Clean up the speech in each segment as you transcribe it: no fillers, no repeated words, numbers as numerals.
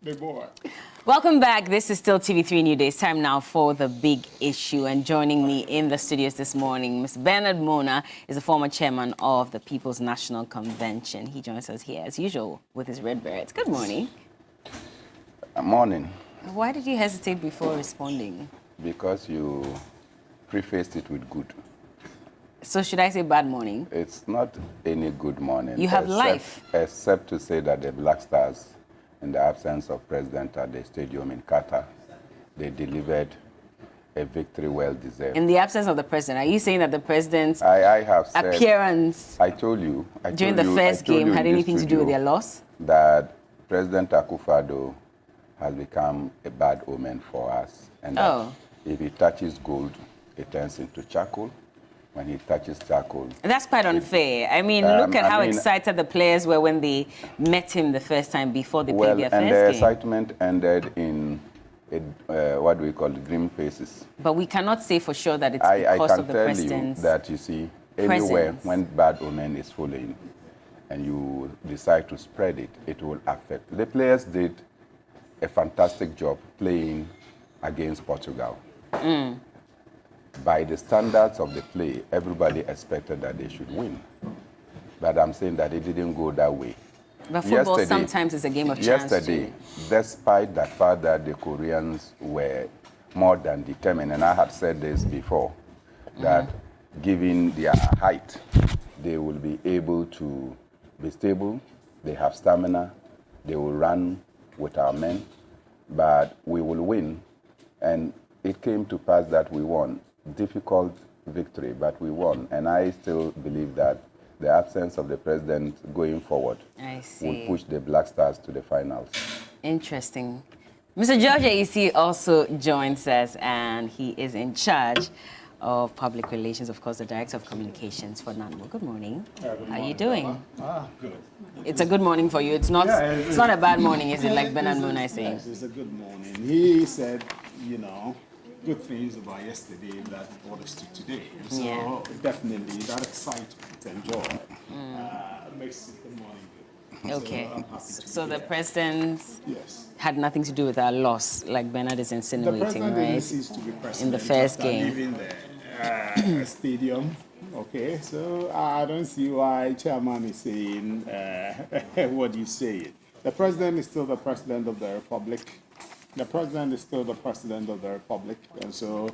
Big boy. Welcome back. This is still TV3Newday. It's time now for the big issue. And joining me in the studios this morning, Mr. Bernard Mona is the former chairman of the People's National Convention. He joins us here, as usual, with his red berets. Good morning. Morning. Why did you hesitate before responding? Because you prefaced it with good. So should I say bad morning? It's not any good morning. You have life. Except to say that the Black Stars, in the absence of president at the stadium in Qatar, they delivered a victory well deserved. In the absence of the president, are you saying that the president's I have said, appearance during the first game had anything to do with their loss? That President Akufo-Addo has become a bad omen for us. And that if he touches gold, it turns into charcoal. When he touches charcoal. That's quite unfair. I mean, look at how excited the players were when they met him the first time before they played their first game. And the excitement ended in, what do we call it, grim faces. But we cannot say for sure that it's because of the president's I can tell you that, you see, anywhere when bad omen is following and you decide to spread it, it will affect. The players did a fantastic job playing against Portugal. By the standards of the play, everybody expected that they should win. But I'm saying that it didn't go that way. But football sometimes is a game of chance. Yesterday, despite the fact that the Koreans were more than determined, and I had said this before, that given their height, they will be able to be stable, they have stamina, they will run with our men, but we will win. And it came to pass that we won. Difficult victory, but we won. And I still believe that the absence of the president going forward will push the Black Stars to the finals. Interesting. Mr. George AEC also joins us, and he is in charge of public relations, of course, the director of communications for NANMO. Good morning. Good morning. How are you doing? Good. It's a good morning for you. It's not. It's not a bad morning, is it? Like Bernard Mona is saying. Yes, it's a good morning. He said, good things about yesterday that brought us to today. So definitely that excitement and joy makes the morning good. Okay. So the president had nothing to do with our loss, like Bernard is insinuating, the president right? didn't cease to be president in the first game. Leaving the stadium. Okay, so I don't see why chairman is saying what he's saying. The president is still the president of the republic. The president is still the president of the republic, and so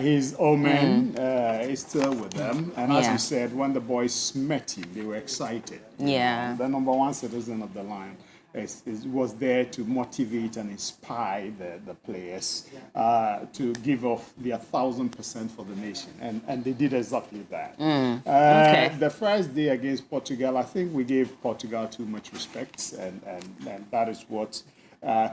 his omen is still with them. And as you said, when the boys met him, they were excited. Yeah. The number one citizen of the land was there to motivate and inspire the players to give off their 1,000% for the nation, and they did exactly that. The first day against Portugal, I think we gave Portugal too much respect, and that is what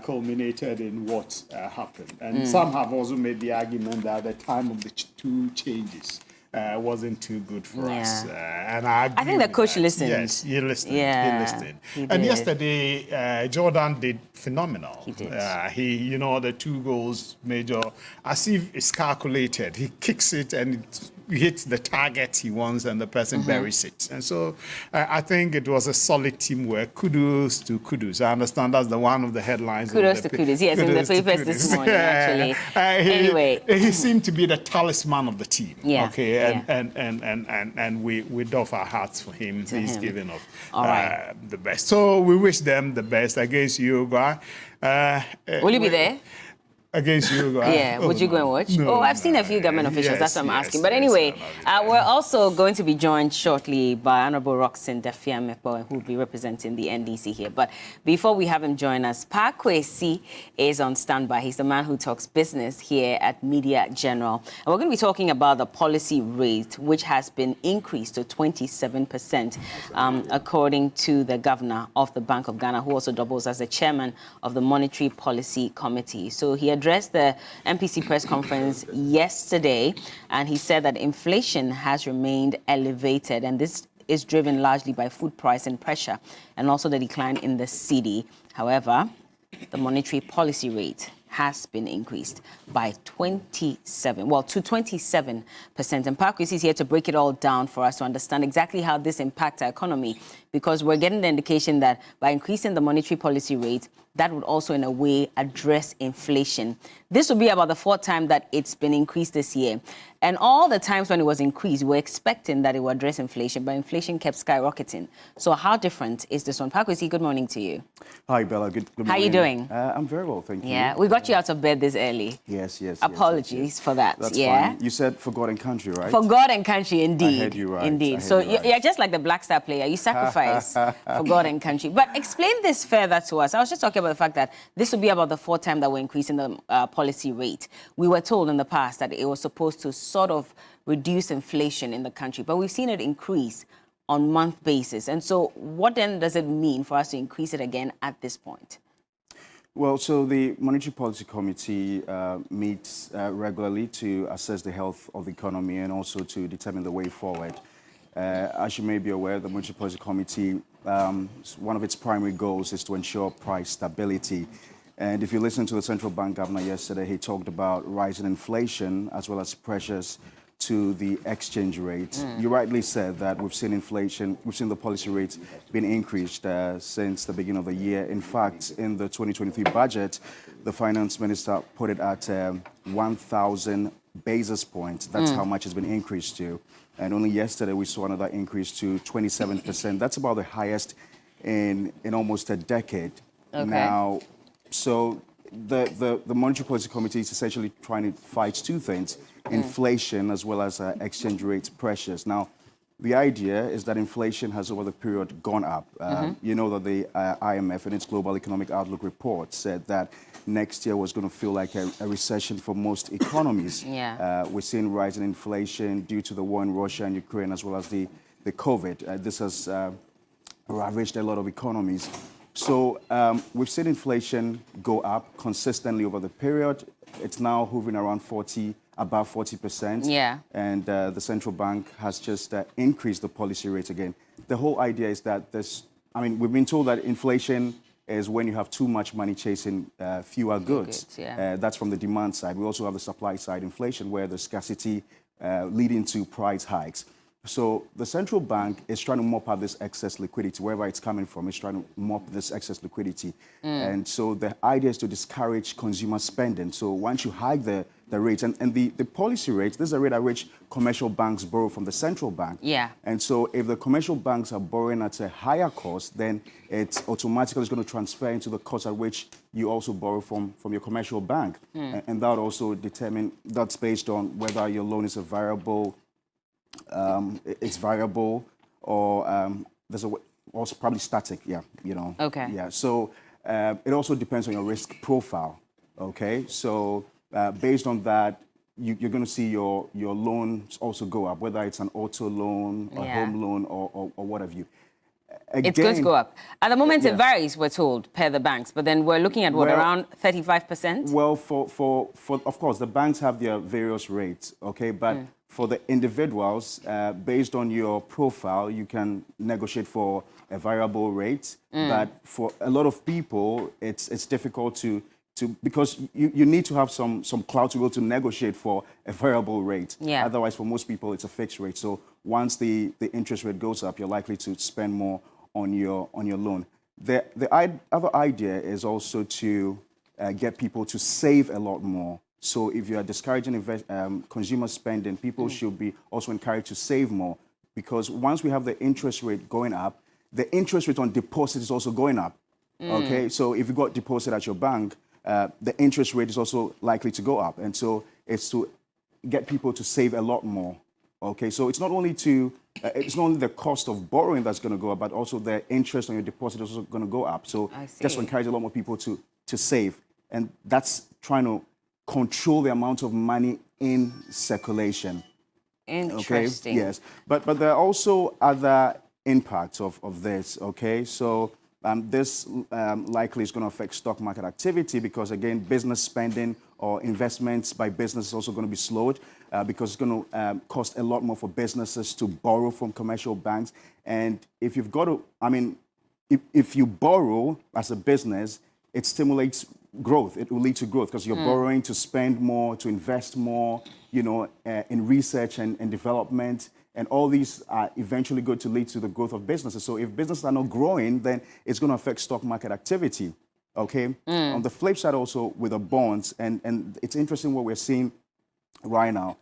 culminated in what happened. And some have also made the argument that the time of the two changes wasn't too good for us. And I think the coach listened. Yes, he listened. Yeah, he listened. He And did. yesterday, Jordan did phenomenal. He did. The 2 goals, major, as if it's calculated. He kicks it and it hits the target he wants, and the person buries it. And so I think it was a solid teamwork. Kudos to Kudus. I understand that's one of the headlines. Kudos to Kudus. Yes, in the papers this morning, actually. Anyway. He seemed to be the talisman of the team. Yeah. Okay. And we doff our hats for him. He's given us the best. So we wish them the best against Uruguay. Will you be there? Against Uruguay. Yeah, would you go and watch? No, I've seen a few government officials, that's what I'm asking. But anyway, we're also going to be joined shortly by Honorable Roxanne Dafiamekbo, who will be representing the NDC here. But before we have him join us, Pakwesi is on standby. He's the man who talks business here at Media General. And we're going to be talking about the policy rate, which has been increased to 27%, according to the governor of the Bank of Ghana, who also doubles as the chairman of the Monetary Policy Committee. So he addressed the MPC press conference yesterday, and he said that inflation has remained elevated, and this is driven largely by food price and pressure, and also the decline in the cedi. However, the monetary policy rate has been increased by 27%. And Parkwisi is here to break it all down for us to understand exactly how this impacts our economy, because we're getting the indication that by increasing the monetary policy rate, that would also, in a way, address inflation. This will be about the 4th time that it's been increased this year. And all the times when it was increased, we were expecting that it would address inflation, but inflation kept skyrocketing. So how different is this one? Pakwesi, good morning to you. Hi, Bella. Good morning. How are you doing? I'm very well, thank you. Yeah, we got you out of bed this early. Yes. Apologies for that. That's yeah. fine. You said for God and country, right? For God and country, indeed. I heard you right. Indeed. So you right. you're just like the Black Star player. You sacrifice for God and country. But explain this further to us. I was just talking about the fact that this will be about the 4th time that we're increasing the policy rate. We were told in the past that it was supposed to sort of reduce inflation in the country, but we've seen it increase on month basis. And so what then does it mean for us to increase it again at this point? Well, so the Monetary Policy Committee meets regularly to assess the health of the economy and also to determine the way forward. As you may be aware, the Monetary Policy Committee, one of its primary goals is to ensure price stability. And if you listen to the central bank governor yesterday, he talked about rising inflation as well as pressures to the exchange rate. You rightly said that we've seen inflation, we've seen the policy rate being increased since the beginning of the year. In fact, in the 2023 budget, the finance minister put it at 1,000 basis points. That's how much it's been increased to. And only yesterday we saw another increase to 27%. That's about the highest in almost a decade. Okay. Now, so the Monetary Policy Committee is essentially trying to fight two things, inflation as well as exchange rate pressures. Now, the idea is that inflation has over the period gone up. You know that the IMF in its Global Economic Outlook report said that next year was going to feel like a recession for most economies. Yeah. We're seeing rising inflation due to the war in Russia and Ukraine as well as the COVID. This has ravaged a lot of economies. So we've seen inflation go up consistently over the period. It's now hovering around above 40%. Yeah. And the central bank has just increased the policy rate again. The whole idea is that we've been told that inflation is when you have too much money chasing fewer goods. Yeah. That's from the demand side. We also have the supply side inflation where the scarcity leading to price hikes. So the central bank is trying to mop up this excess liquidity, wherever it's coming from, it's trying to mop this excess liquidity. And so the idea is to discourage consumer spending. So once you hike the rates, and the policy rate, this is a rate at which commercial banks borrow from the central bank. Yeah. And so if the commercial banks are borrowing at a higher cost, then it's automatically going to transfer into the cost at which you also borrow from your commercial bank. And that would also determine, that's based on whether your loan is a variable, it's variable, or there's also probably static. Yeah, you know. Okay. Yeah. So it also depends on your risk profile. Okay. So based on that, you're going to see your loans also go up, whether it's an auto loan, a home loan, or what have you. Again, it's going to go up. At the moment, it varies, we're told, per the banks. But then we're looking at, around 35%? Well, for of course, the banks have their various rates, okay? But for the individuals, based on your profile, you can negotiate for a variable rate. But for a lot of people, it's difficult to because you need to have some clout to be able to negotiate for a variable rate. Yeah. Otherwise, for most people, it's a fixed rate. So once the interest rate goes up, you're likely to spend more on your loan. The other idea is also to get people to save a lot more. So if you are discouraging consumer spending, people should be also encouraged to save more, because once we have the interest rate going up, the interest rate on deposit is also going up. Okay, so if you got deposit at your bank, the interest rate is also likely to go up, and so it's to get people to save a lot more. Okay, so it's not only the cost of borrowing that's going to go up, but also the interest on your deposit is also going to go up. So just to encourage a lot more people to save, and that's trying to control the amount of money in circulation. Interesting. Okay? Yes, but there are also other impacts of this. Okay, so this likely is going to affect stock market activity, because again, business spending or investments by business is also going to be slowed, because it's going to cost a lot more for businesses to borrow from commercial banks. And if you've got to, if you borrow as a business, it stimulates growth. It will lead to growth because you're borrowing to spend more, to invest more, in research and development. And all these are eventually going to lead to the growth of businesses. So if businesses are not growing, then it's going to affect stock market activity. Okay. On the flip side, also with the bonds, and it's interesting what we're seeing right now.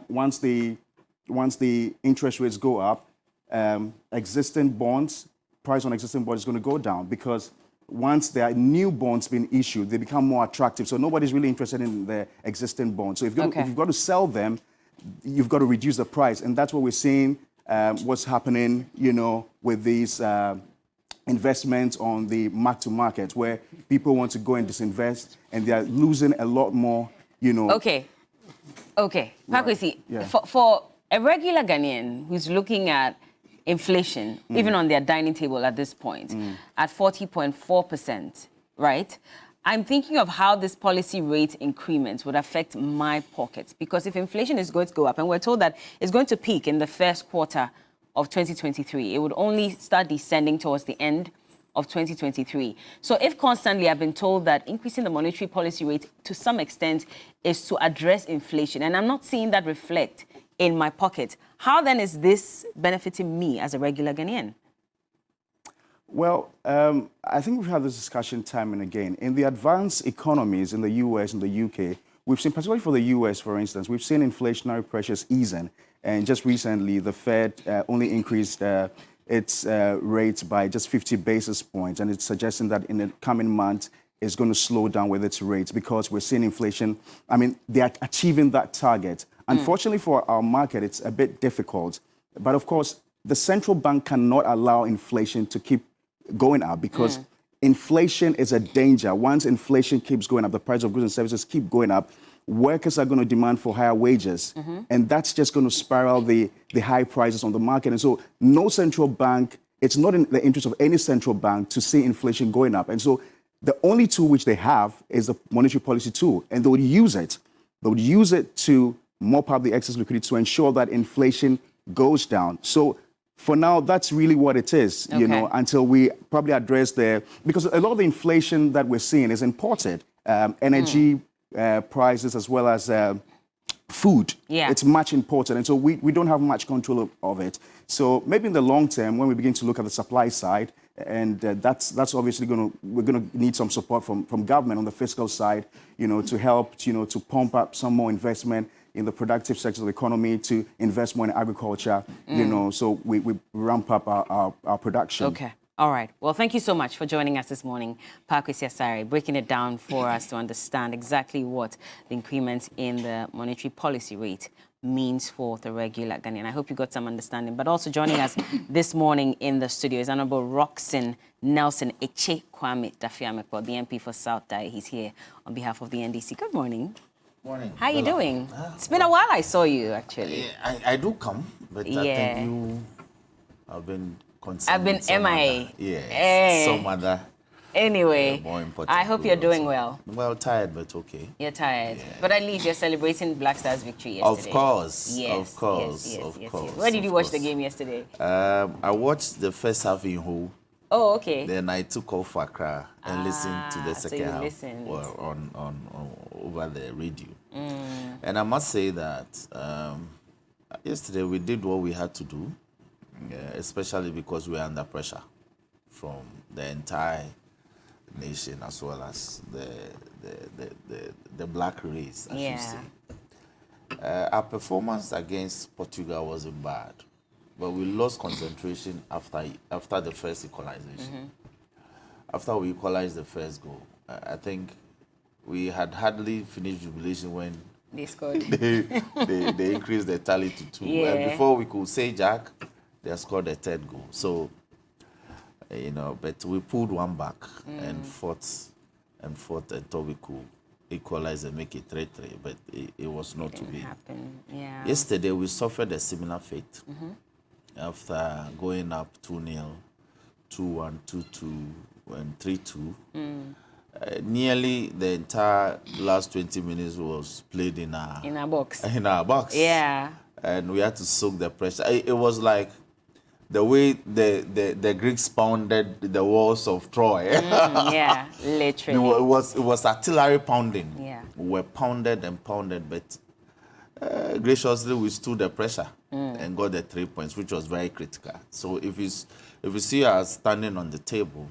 Once the interest rates go up, existing bonds, price on existing bonds is going to go down, because once there are new bonds being issued, they become more attractive. So nobody's really interested in the existing bonds. So if you've got to sell them, you've got to reduce the price, and that's what we're seeing. What's happening, with these investments on the mark-to-market, where people want to go and disinvest, and they are losing a lot more, Okay. Pakwesi, Yeah. for a regular Ghanaian who's looking at inflation, even on their dining table at this point, at 40.4%, right? I'm thinking of how this policy rate increment would affect my pockets. Because if inflation is going to go up, and we're told that it's going to peak in the first quarter of 2023, it would only start descending towards the end of 2023. So if constantly I've been told that increasing the monetary policy rate to some extent is to address inflation, and I'm not seeing that reflect in my pocket, how then is this benefiting me as a regular Ghanaian? Well, I think we've had this discussion time and again. In the advanced economies in the US and the UK, we've seen, particularly for the US, for instance, we've seen inflationary pressures easing. And just recently, the Fed only increased its rates by just 50 basis points. And it's suggesting that in the coming months, it's going to slow down with its rates, because we're seeing inflation. I mean, they are achieving that target. Unfortunately for our market, it's a bit difficult. But of course, the central bank cannot allow inflation to keep going up, because inflation is a danger. Once inflation keeps going up, the price of goods and services keep going up, workers are going to demand for higher wages. And that's just going to spiral the high prices on the market. And so no central bank, it's not in the interest of any central bank to see inflation going up. And so the only tool which they have is the monetary policy tool, and they would use it. They would use it to mop up the excess liquidity to ensure that inflation goes down. So for now, that's really what it is, until we probably address because a lot of the inflation that we're seeing is imported. Energy prices, as well as food. Yeah. It's much imported. And so we don't have much control of it. So maybe in the long term, when we begin to look at the supply side, and that's obviously we're going to need some support from government on the fiscal side, to help, to pump up some more investment in the productive sectors of the economy, to invest more in agriculture, so we ramp up our production. Okay. All right. Well, thank you so much for joining us this morning, Pakwesi Asare, breaking it down for us to understand exactly what the increment in the monetary policy rate means for the regular Ghanaian. I hope you got some understanding. But also joining us this morning in the studio is Honorable Roxanne Nelson Eche Kwame Dafiamekpo, the MP for South Dai. He's here on behalf of the NDC. Good morning. Morning. How are you doing? It's been a while I saw you, actually. I do come, but I think you have been concerned. I've been with MIA. Some other. Anyway, more important I hope you're doing well. Well, tired, but okay. You're tired. But at least you're celebrating Black Stars' victory yesterday. Of course. Yes, of course. yes, of yes, course. yes. Where did you watch the game yesterday? I watched the first half in Ho. Oh, okay. Then I took off for Accra and listened to the so second you half listened. on over the radio. And I must say that yesterday we did what we had to do, especially because we were under pressure from the entire nation, as well as the black race, I should say. Our performance against Portugal wasn't bad, but we lost concentration after the first equalization. After we equalized the first goal, I think we had hardly finished jubilation when they scored. they increased the tally to 2. And before we could say Jack, they scored a third goal. So, but we pulled one back and fought until we could equalize and make it 3-3. But it was not to be. Yeah. Yesterday, we suffered a similar fate after going up 2-0, 2-1, 2-2, and 3-2. Nearly the entire last 20 minutes was played in our box. In our box. Yeah. And we had to soak the pressure. It was like the way the Greeks pounded the walls of Troy. Yeah, literally. It was artillery pounding. Yeah. We were pounded and pounded, but graciously we stood the pressure and got the 3 points, which was very critical. So if you see us standing on the table,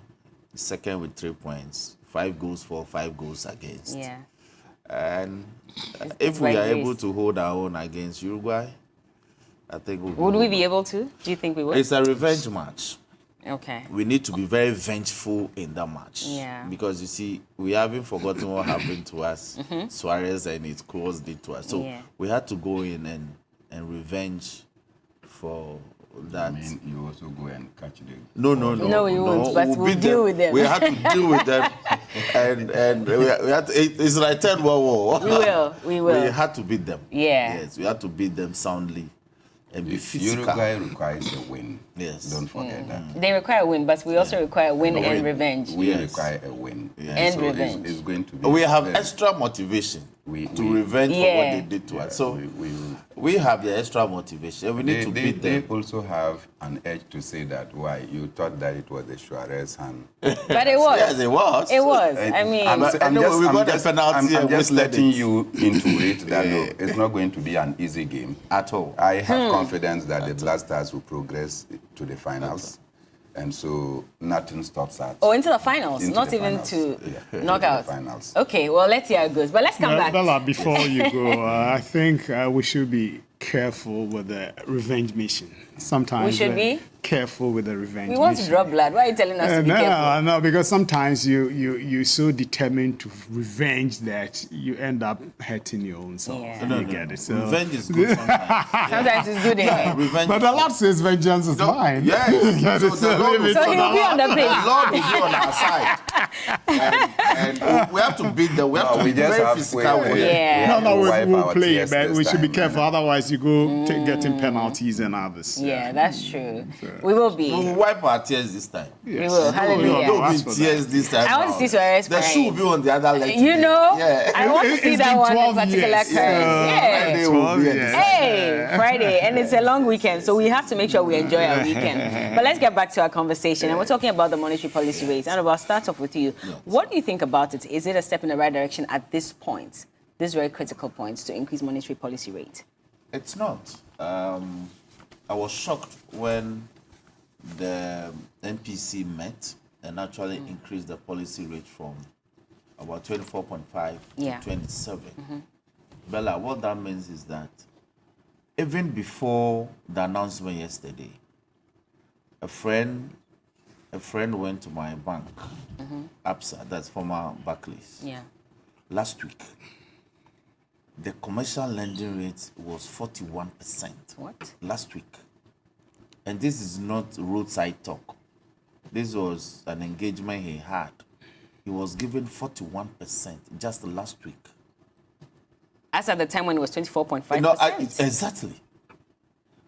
second with 3 points, 5 goals for, 5 goals against. Yeah. And it's if we by are able grace. to hold our own against Uruguay, I think Would we be able to? Do you think we would? It's a revenge match. Okay. We need to be very vengeful in that match. Yeah. Because you see, we haven't forgotten what happened to us, Suarez and his close did to us. So Yeah. we had to go in and revenge for that. I mean, you also go and catch them. No, we won't, but we'll beat deal with them. We had to deal with them, and we had to, it's like Third World War. We will. We had to beat them. Yeah. Yes, we had to beat them soundly and be physical. Uruguay requires a win. Yes. Don't forget that. They require a win, but we also require a win and revenge. We Yes. require a win. And so revenge. It's going to be. We have extra motivation to revenge for what Yeah. they did to us. So we we have the extra motivation. We need to beat they them. also have an edge to say that why you thought that it was the Suarez hand. But it was. Yes, it was. It was. I mean, Anyway, we got a penalty I'm and just we let letting it. you into it that no, it's not going to be an easy game. At all. I have confidence that the Blasters will progress to the finals. And so nothing stops us. oh, into the finals, Into not the even finals. to Yeah, knockout. into the finals. Okay, well, let's see how it goes. But let's come back. Bella, before you go, I think we should be careful with the revenge mission. Sometimes We should be? careful with the revenge We want to mission. draw blood. Why are you telling us to be careful? No, because sometimes you're so determined to revenge that you end up hurting your own self. Yeah. No, You get it. So, Revenge is good sometimes. Sometimes it's good. Eh? Revenge. but the Lord says vengeance is mine. Yes. You get it? So the Lord will So be he'll be on the The pitch. Lord will be on our side. and we have to beat them. We have No, to we be just very have physical with them. Yeah. No, wipe we'll our play, tears but this we should be time, careful. Otherwise, you go getting penalties and others. Yeah, that's true. We will be. We will wipe our tears this time. We will. Hallelujah. Don't be Ask for that. tears this time. I want to see Suarez The crying. shoe will be on the other leg. You know, Yeah. I want to see It's that been one in 12 particular years. crying. Yeah. Friday will be at the Yeah. side. Hey, Friday, and it's a long weekend, so we have to make sure we enjoy our weekend. But let's get back to our conversation, and we're talking about the monetary policy rates. And I'll start off with you. What do you think about it? Is it a step in the right direction at this point, this very critical point, to increase monetary policy rate? It's not. I was shocked when the NPC met and actually increased the policy rate from about 24.5 Yeah. to 27. Bella, what that means is that even before the announcement yesterday, a friend went to my bank, ABSA, that's former Barclays, Yeah. last week. The commercial lending rate was 41%. What? Last week. And this is not roadside talk. This was an engagement he had. He was given 41% just last week. As at the time when it was 24.5%. No, exactly.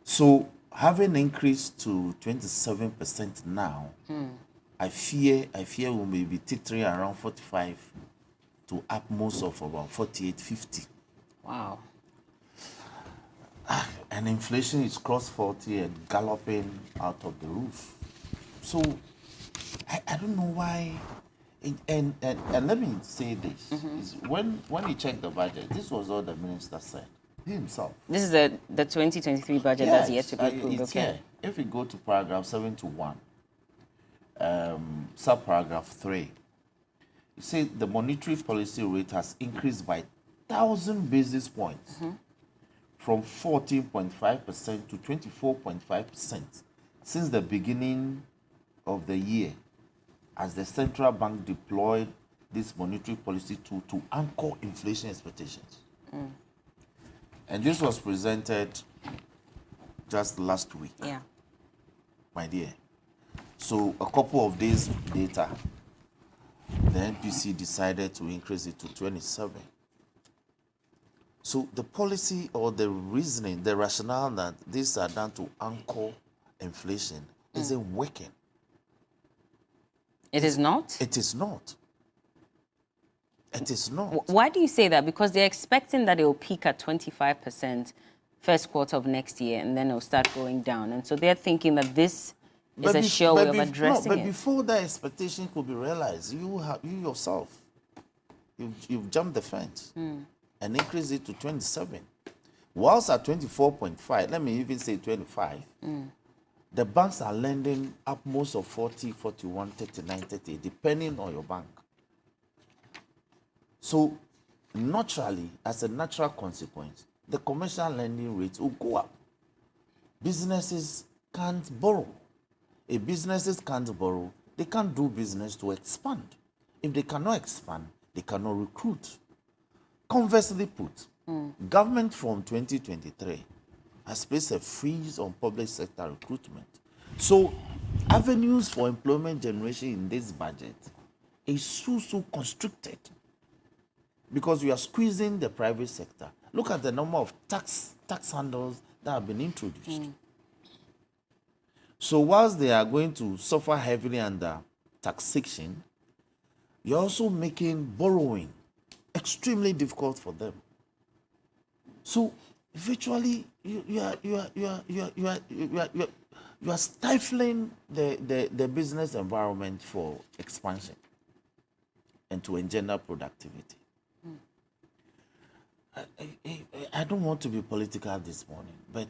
So having increased to 27% now, I fear we may be teetering around 45 to up most of about 48, 50. Wow. And inflation is cross 40 and galloping out of the roof. So I don't know why. And let me say this: is when he checked the budget, this was all the minister said himself. This is the 2023 budget that's yet to be approved. It's Okay. here. If we go to paragraph 7.1, subparagraph 3, it says the monetary policy rate has increased by 1,000 basis points from 14.5% to 24.5% since the beginning of the year, as the central bank deployed this monetary policy tool to anchor inflation expectations. And this was presented just last week, Yeah. my dear. So a couple of days later, the NPC decided to increase it to 27. So the policy or the reasoning, the rationale that these are done to anchor inflation isn't working. It is not? It is not. It is not. Why do you say that? Because they're expecting that it will peak at 25% first quarter of next year, and then it will start going down. And so they're thinking that this is a sure way of addressing but it. before that expectation could be realized, you yourself, you've jumped the fence and increased it to 27. Whilst at 24.5, let me even say 25, the banks are lending up most of 40, 41, 39, 30, depending on your bank. So naturally, as a natural consequence, the commercial lending rates will go up. Businesses can't borrow. If businesses can't borrow, they can't do business to expand. If they cannot expand, they cannot recruit. Conversely put, government from 2023 has placed a freeze on public sector recruitment. So avenues for employment generation in this budget is so constricted because we are squeezing the private sector. Look at the number of tax handles that have been introduced. So whilst they are going to suffer heavily under taxation, you're also making borrowing extremely difficult for them. So virtually, you are stifling the business environment for expansion and to engender productivity. I don't want to be political this morning, but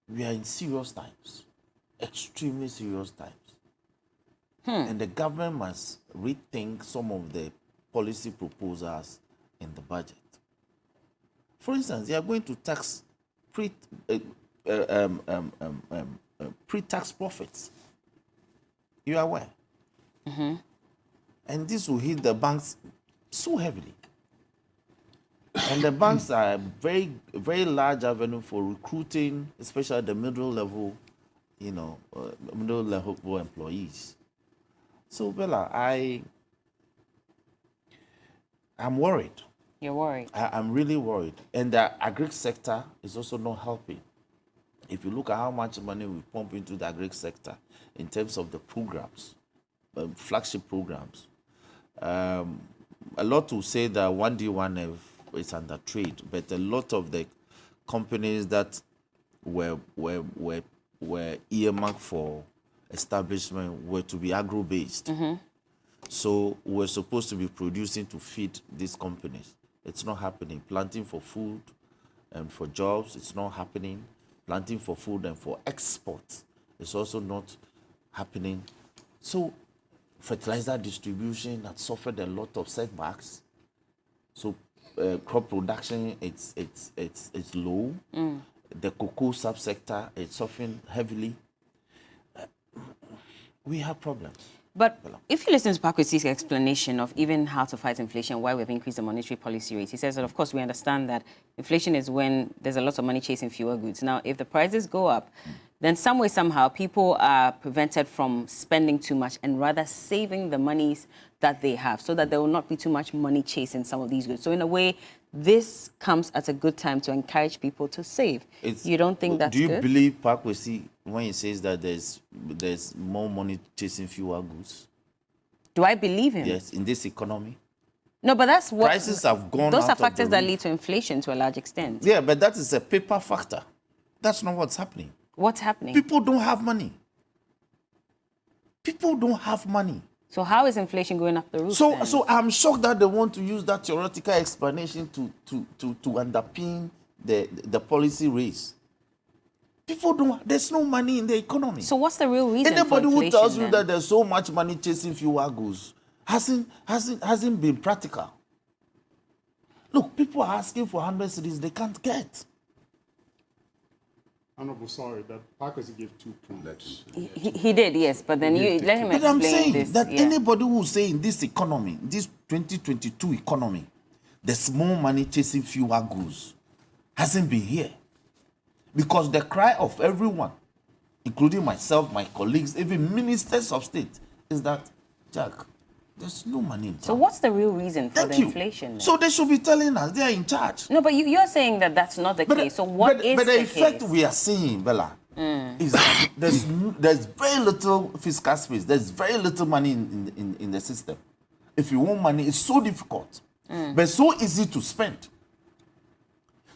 we are in serious times, extremely serious times. And the government must rethink some of the policy proposals in the budget. For instance, they are going to tax pre-tax profits. You are aware? And this will hit the banks so heavily. And the banks are a very, very large avenue for recruiting, especially the middle level, middle level employees. So, Bella, I'm worried. You're worried? I'm really worried. And the agri sector is also not helping. If you look at how much money we pump into the agri sector in terms of the programs, flagship programs, a lot will say that 1D, 1F is under trade, but a lot of the companies that were earmarked for establishment were to be agro-based. So we're supposed to be producing to feed these companies. It's not happening. Planting for food and for jobs, it's not happening. Planting for food and for export, it's also not happening. So fertilizer distribution has suffered a lot of setbacks. So crop production, it's low. The cocoa subsector is suffering heavily. We have problems. But if you listen to Pakwesi's explanation of even how to fight inflation, why we've increased the monetary policy rate, he says that, of course, we understand that inflation is when there's a lot of money chasing fewer goods. Now, if the prices go up, then some way, somehow, people are prevented from spending too much and rather saving the monies that they have so that there will not be too much money chasing some of these goods. So in a way, this comes at a good time to encourage people to save. You don't think that's good? Do you believe Pakwesi when he says that there's more money chasing fewer goods? Do I believe him? Yes, in this economy. No, but that's what... Prices have gone Those out are factors of the that roof. lead to inflation to a large extent. Yeah, but that is a paper factor. That's not what's happening. What's happening? People don't have money. People don't have money. So how is inflation going up the roof? So I'm shocked that they want to use that theoretical explanation to underpin the policy raise. People don't. There's no money in the economy. So what's the real reason? Anybody for who inflation, tells you then? that there's so much money chasing fewer goods hasn't been practical. Look, people are asking for 100 cities they can't get. Honorable, sorry, that Pakwesi gave 2 points. He did, yes, but then you let him explain But I'm saying this. that yeah. anybody who say in this economy, this 2022 economy, there's more money chasing fewer goods, hasn't been here. Because the cry of everyone, including myself, my colleagues, even ministers of state, is that, Jack, there's no money in town. So what's the real reason for the inflation? Then? So they should be telling us they are in charge. No, but you're saying that that's not the case. So what is the the effect case? we are seeing, Bella, is that there's very little fiscal space. There's very little money in the system. If you want money, it's so difficult, but it's so easy to spend.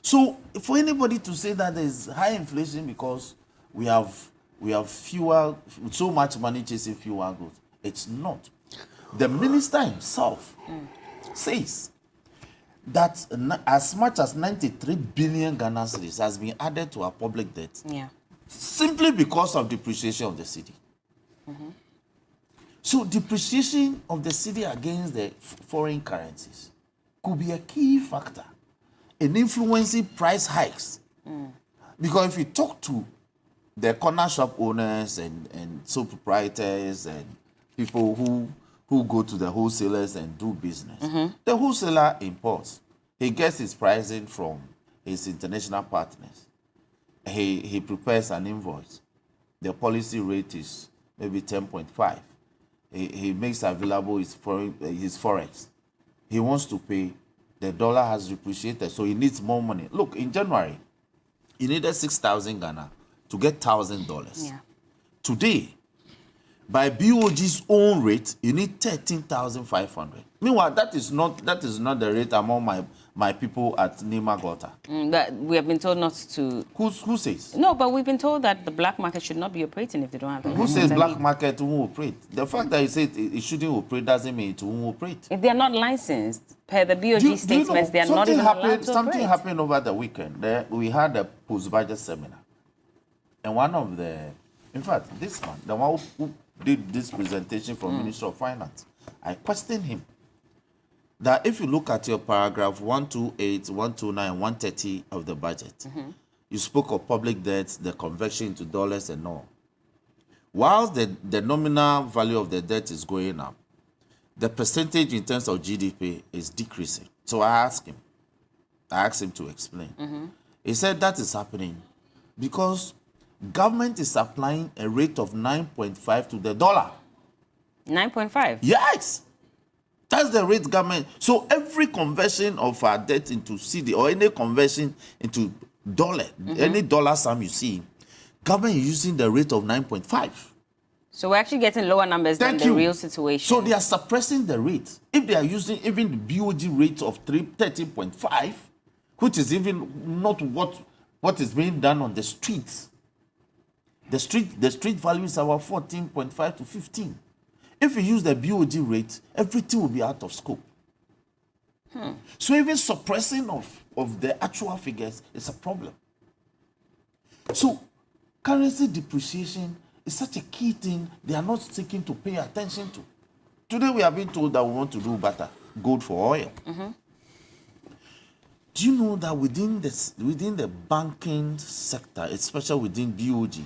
So for anybody to say that there's high inflation because we have so much money chasing fewer goods, it's not. The minister himself says that as much as 93 billion Ghana cedis has been added to our public debt simply because of depreciation of the cedi. So depreciation of the cedi against the foreign currencies could be a key factor in influencing price hikes. Because if you talk to the corner shop owners and sole proprietors and people who go to the wholesalers and do business, the wholesaler imports. He gets his pricing from his international partners. He prepares an invoice. The policy rate is maybe 10.5. He makes available his forex. He wants to pay. The dollar has depreciated, so he needs more money. Look, in January, he needed 6,000 Ghana to get $1,000. Yeah. Today, by BOG's own rate, you need 13,500. Meanwhile, that is not the rate among my people at Nima Gota. But we have been told not to. Who says? No, but we've been told that the black market should not be operating if they don't have the Who says black market won't operate? The fact that you say it shouldn't operate doesn't mean it won't operate. If they are not licensed, per the BOG statements, they are not even allowed to Something operate. happened over the weekend. We had a post-budget seminar. And one of in fact, this man, the one who did this presentation from Minister of Finance, I questioned him that if you look at your paragraph 128, 129, 130 of the budget, you spoke of public debts, the conversion into dollars and all. Whilst the nominal value of the debt is going up, the percentage in terms of GDP is decreasing. So I asked him to explain. He said that is happening because government is applying a rate of 9.5 to the dollar. 9.5? Yes. That's the rate government. So every conversion of our debt into cedi or any conversion into dollar, any dollar sum you see, government is using the rate of 9.5. So we're actually getting lower numbers than the real situation. So they are suppressing the rate. If they are using even the BOG rate of 13.5, which is even not what is being done on the streets. The street value is about 14.5 to 15. If you use the BOG rate, everything will be out of scope. So even suppressing of the actual figures is a problem. So currency depreciation is such a key thing they are not seeking to pay attention to. Today we have been told that we want to do better, gold for oil. Do you know that within the banking sector, especially within BOG,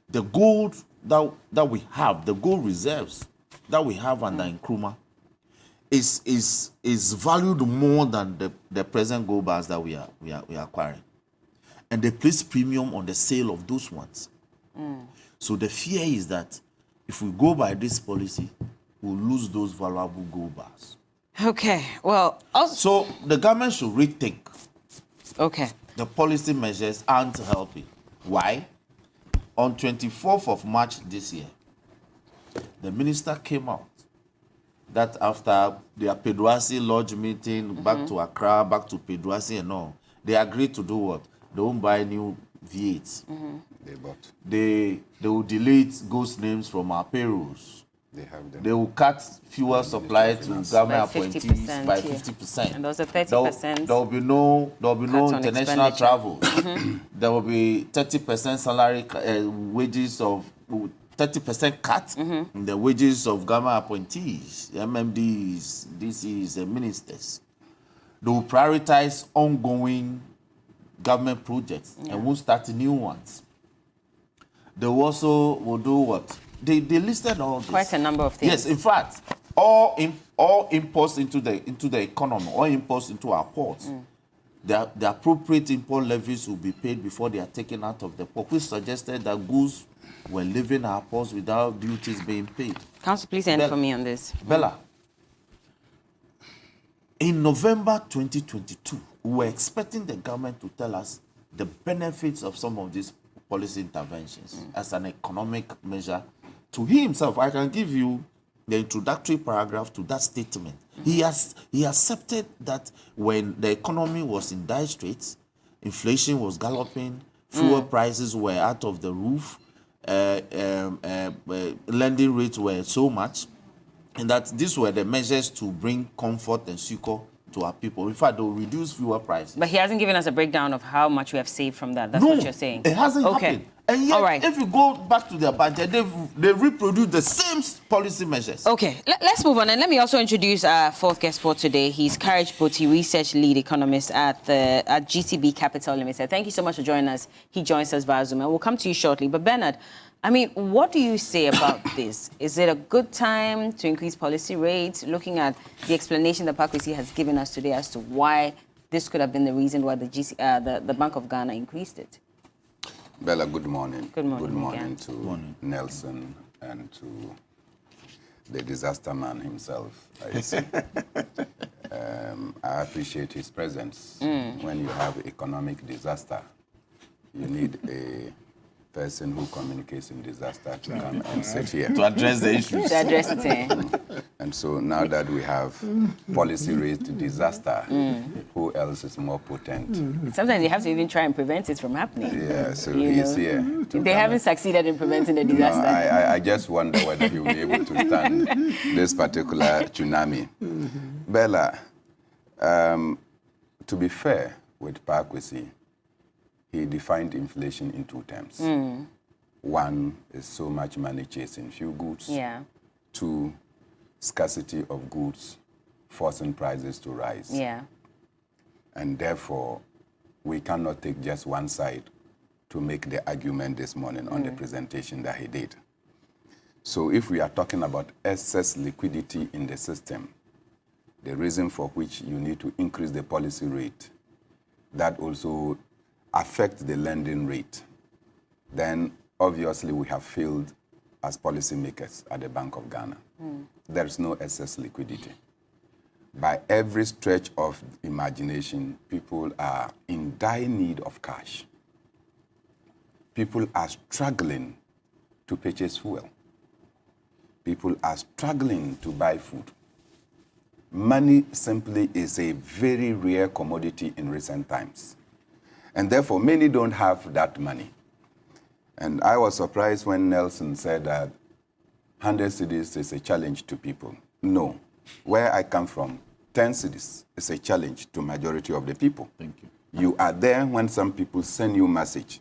the gold that we have, the gold reserves that we have under Nkrumah is valued more than the present gold bars that we are acquiring. And they place premium on the sale of those ones. So the fear is that if we go by this policy, we'll lose those valuable gold bars. Okay, well... So the government should rethink. Okay. The policy measures aren't helping. Why? On 24th of March this year, the minister came out that after their Pedroasi Lodge meeting, back to Accra, back to Pedroasi and all, they agreed to do what? They won't buy new V8s. They bought. They will delete ghost names from our payrolls. They have them. They will cut fuel supply to government appointees by 50%. And those are 30%. There will be no international expenditure. travel. There will be 30% salary wages of 30% cut in the wages of government appointees, MMDs, DCs, and ministers. They will prioritize ongoing government projects and won't start new ones. They will do what? They listed all this. Quite a number of things. Yes, in fact, all imports into the economy, all imports into our ports, the appropriate import levies will be paid before they are taken out of the port, which suggested that goods were leaving our ports without duties being paid. Council, please end for me on this. Bella, in November 2022, we were expecting the government to tell us the benefits of some of these policy interventions as an economic measure. To himself, I can give you the introductory paragraph to that statement. He accepted that when the economy was in dire straits, inflation was galloping, fuel prices were out of the roof, lending rates were so much, and that these were the measures to bring comfort and succor to our people. In fact, they'll reduce fuel prices. But he hasn't given us a breakdown of how much we have saved from that. That's what you're saying. It hasn't happened. And yet, All right. if you go back to their budget, they reproduce the same policy measures. Okay, let's move on. And let me also introduce our fourth guest for today. He's Courage Boti, research lead economist at GTB Capital Limited. Thank you so much for joining us. He joins us via Zoom, and we'll come to you shortly. But Bernard, I mean, what do you say about this? Is it a good time to increase policy rates, looking at the explanation that Pakwesi has given us today as to why this could have been the reason why the Bank of Ghana increased it? Bella, good morning. Good morning. Good morning again. to Nelson and to the disaster man himself. I see. I appreciate his presence. When you have economic disaster, you need a person who communicates in disaster to come and sit here. To address the issues. To address it. And so now that we have policy-raised disaster, who else is more potent? Sometimes you have to even try and prevent it from happening. Yeah, so You he's know, here. They haven't succeeded in preventing the disaster. I just wonder whether he'll be able to stand this particular tsunami. Bella, to be fair with Pakwesi, he defined inflation in two terms. One is so much money chasing few goods. Yeah. Two, scarcity of goods forcing prices to rise. Yeah. And therefore, we cannot take just one side to make the argument this morning on the presentation that he did. So if we are talking about excess liquidity in the system, the reason for which you need to increase the policy rate, that also affects the lending rate, then obviously we have failed as policymakers at the Bank of Ghana. There is no excess liquidity. By every stretch of imagination, people are in dire need of cash. People are struggling to purchase fuel. People are struggling to buy food. Money simply is a very rare commodity in recent times. And therefore, many don't have that money. And I was surprised when Nelson said that 100 cedis is a challenge to people. No. Where I come from, 10 cedis is a challenge to majority of the people. Thank you. You are there when some people send you a message,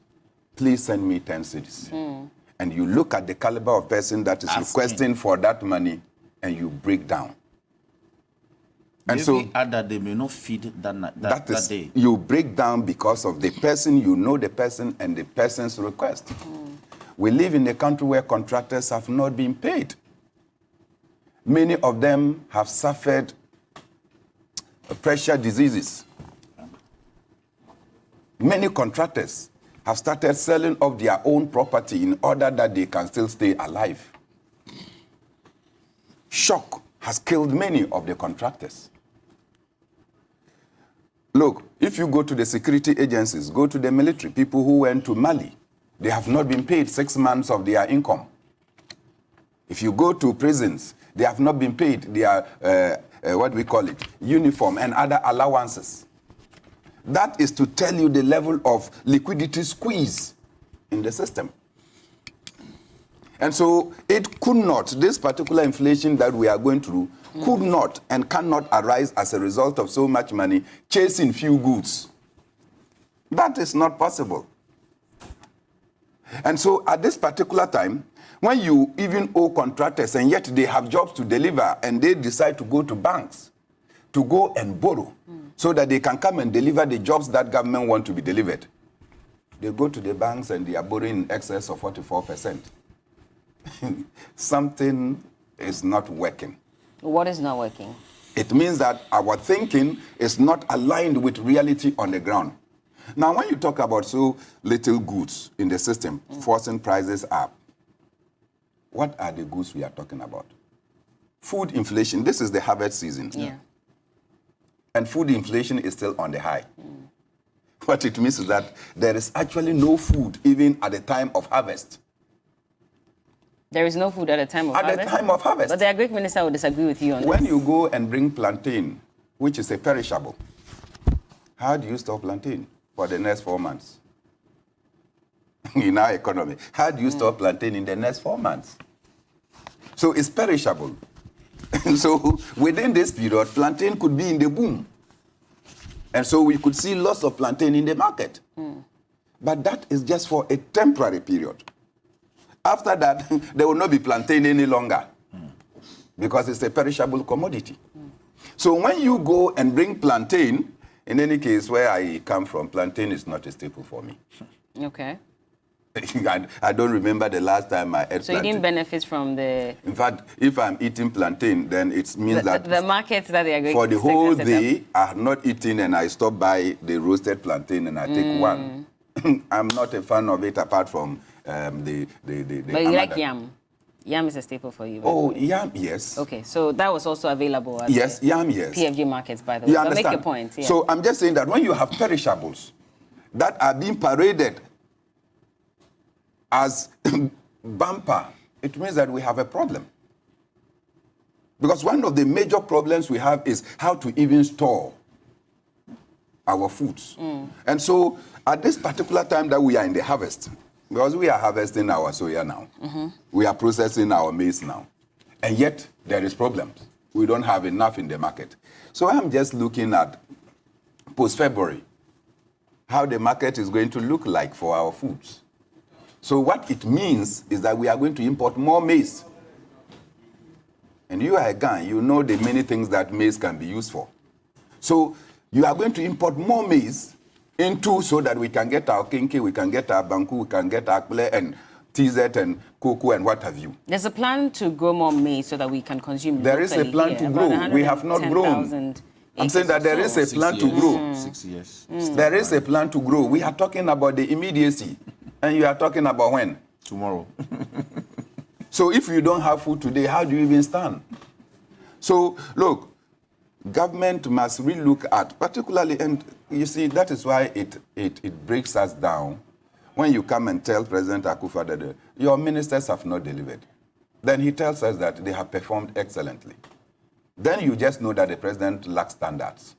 please send me 10 cedis. And you look at the caliber of person that is requesting for that money, and you break down. And so add that they may not feed that day. You break down because of the person, you know the person, and the person's request. We live in a country where contractors have not been paid. Many of them have suffered pressure diseases. Many contractors have started selling off their own property in order that they can still stay alive. Shock has killed many of the contractors. Look, if you go to the security agencies, go to the military, people who went to Mali, they have not been paid 6 months of their income. If you go to prisons, they have not been paid their, uniform and other allowances. That is to tell you the level of liquidity squeeze in the system. And so it could not, this particular inflation that we are going through, could not and cannot arise as a result of so much money chasing few goods. That is not possible. And so at this particular time, when you even owe contractors and yet they have jobs to deliver and they decide to go to banks to go and borrow so that they can come and deliver the jobs that government want to be delivered, they go to the banks and they are borrowing in excess of 44%. Something is not working. What is not working? It means that our thinking is not aligned with reality on the ground. Now, when you talk about so little goods in the system, forcing prices up, what are the goods we are talking about? Food inflation. This is the harvest season. Yeah. And food inflation is still on the high. What it means is that there is actually no food even at the time of harvest. There is no food at the time of harvest? At the time of harvest. But the Agric Minister will disagree with you on When this. you go and bring plantain, which is a perishable, how do you store plantain for the next 4 months? In our economy, how do you store plantain in the next 4 months? So it's perishable. So within this period, plantain could be in the boom. And so we could see lots of plantain in the market. But that is just for a temporary period. After that, there will not be plantain any longer because it's a perishable commodity. So when you go and bring plantain, in any case, where I come from, plantain is not a staple for me. Okay. I don't remember the last time I ate plantain. So you didn't benefit from the... In fact, if I'm eating plantain, then it means that... The markets that they are going for to... the whole day, I have not eaten and I stop by the roasted plantain and I take one. I'm not a fan of it apart from the But you like yam? Yam is a staple for you. Oh, yam, yes. Okay, so that was also available at yes, yam, yes. PFG markets, by the way. You But understand? make your point. Yeah. So I'm just saying that when you have perishables that are being paraded as bumper, it means that we have a problem. Because one of the major problems we have is how to even store our foods. And so at this particular time that we are in the harvest, because we are harvesting our soya now, we are processing our maize now, and yet there is problems. We don't have enough in the market. So I'm just looking at post-February, how the market is going to look like for our foods. So what it means is that we are going to import more maize. And you are a Ghanaian, you know the many things that maize can be used for. So you are going to import more maize into so that we can get our kinky, we can get our banku, we can get our kple and TZ and cocoa and what have you. There's a plan to grow more maize so that we can consume There is a plan to grow. We have not grown. I'm saying that there is a plan to grow. 6 years. There is a plan to grow. We are talking about the immediacy. And you are talking about when? Tomorrow. So if you don't have food today, how do you even stand? So look, government must relook at, particularly, and you see, that is why it breaks us down when you come and tell President Akufo that your ministers have not delivered. Then he tells us that they have performed excellently. Then you just know that the president lacks standards.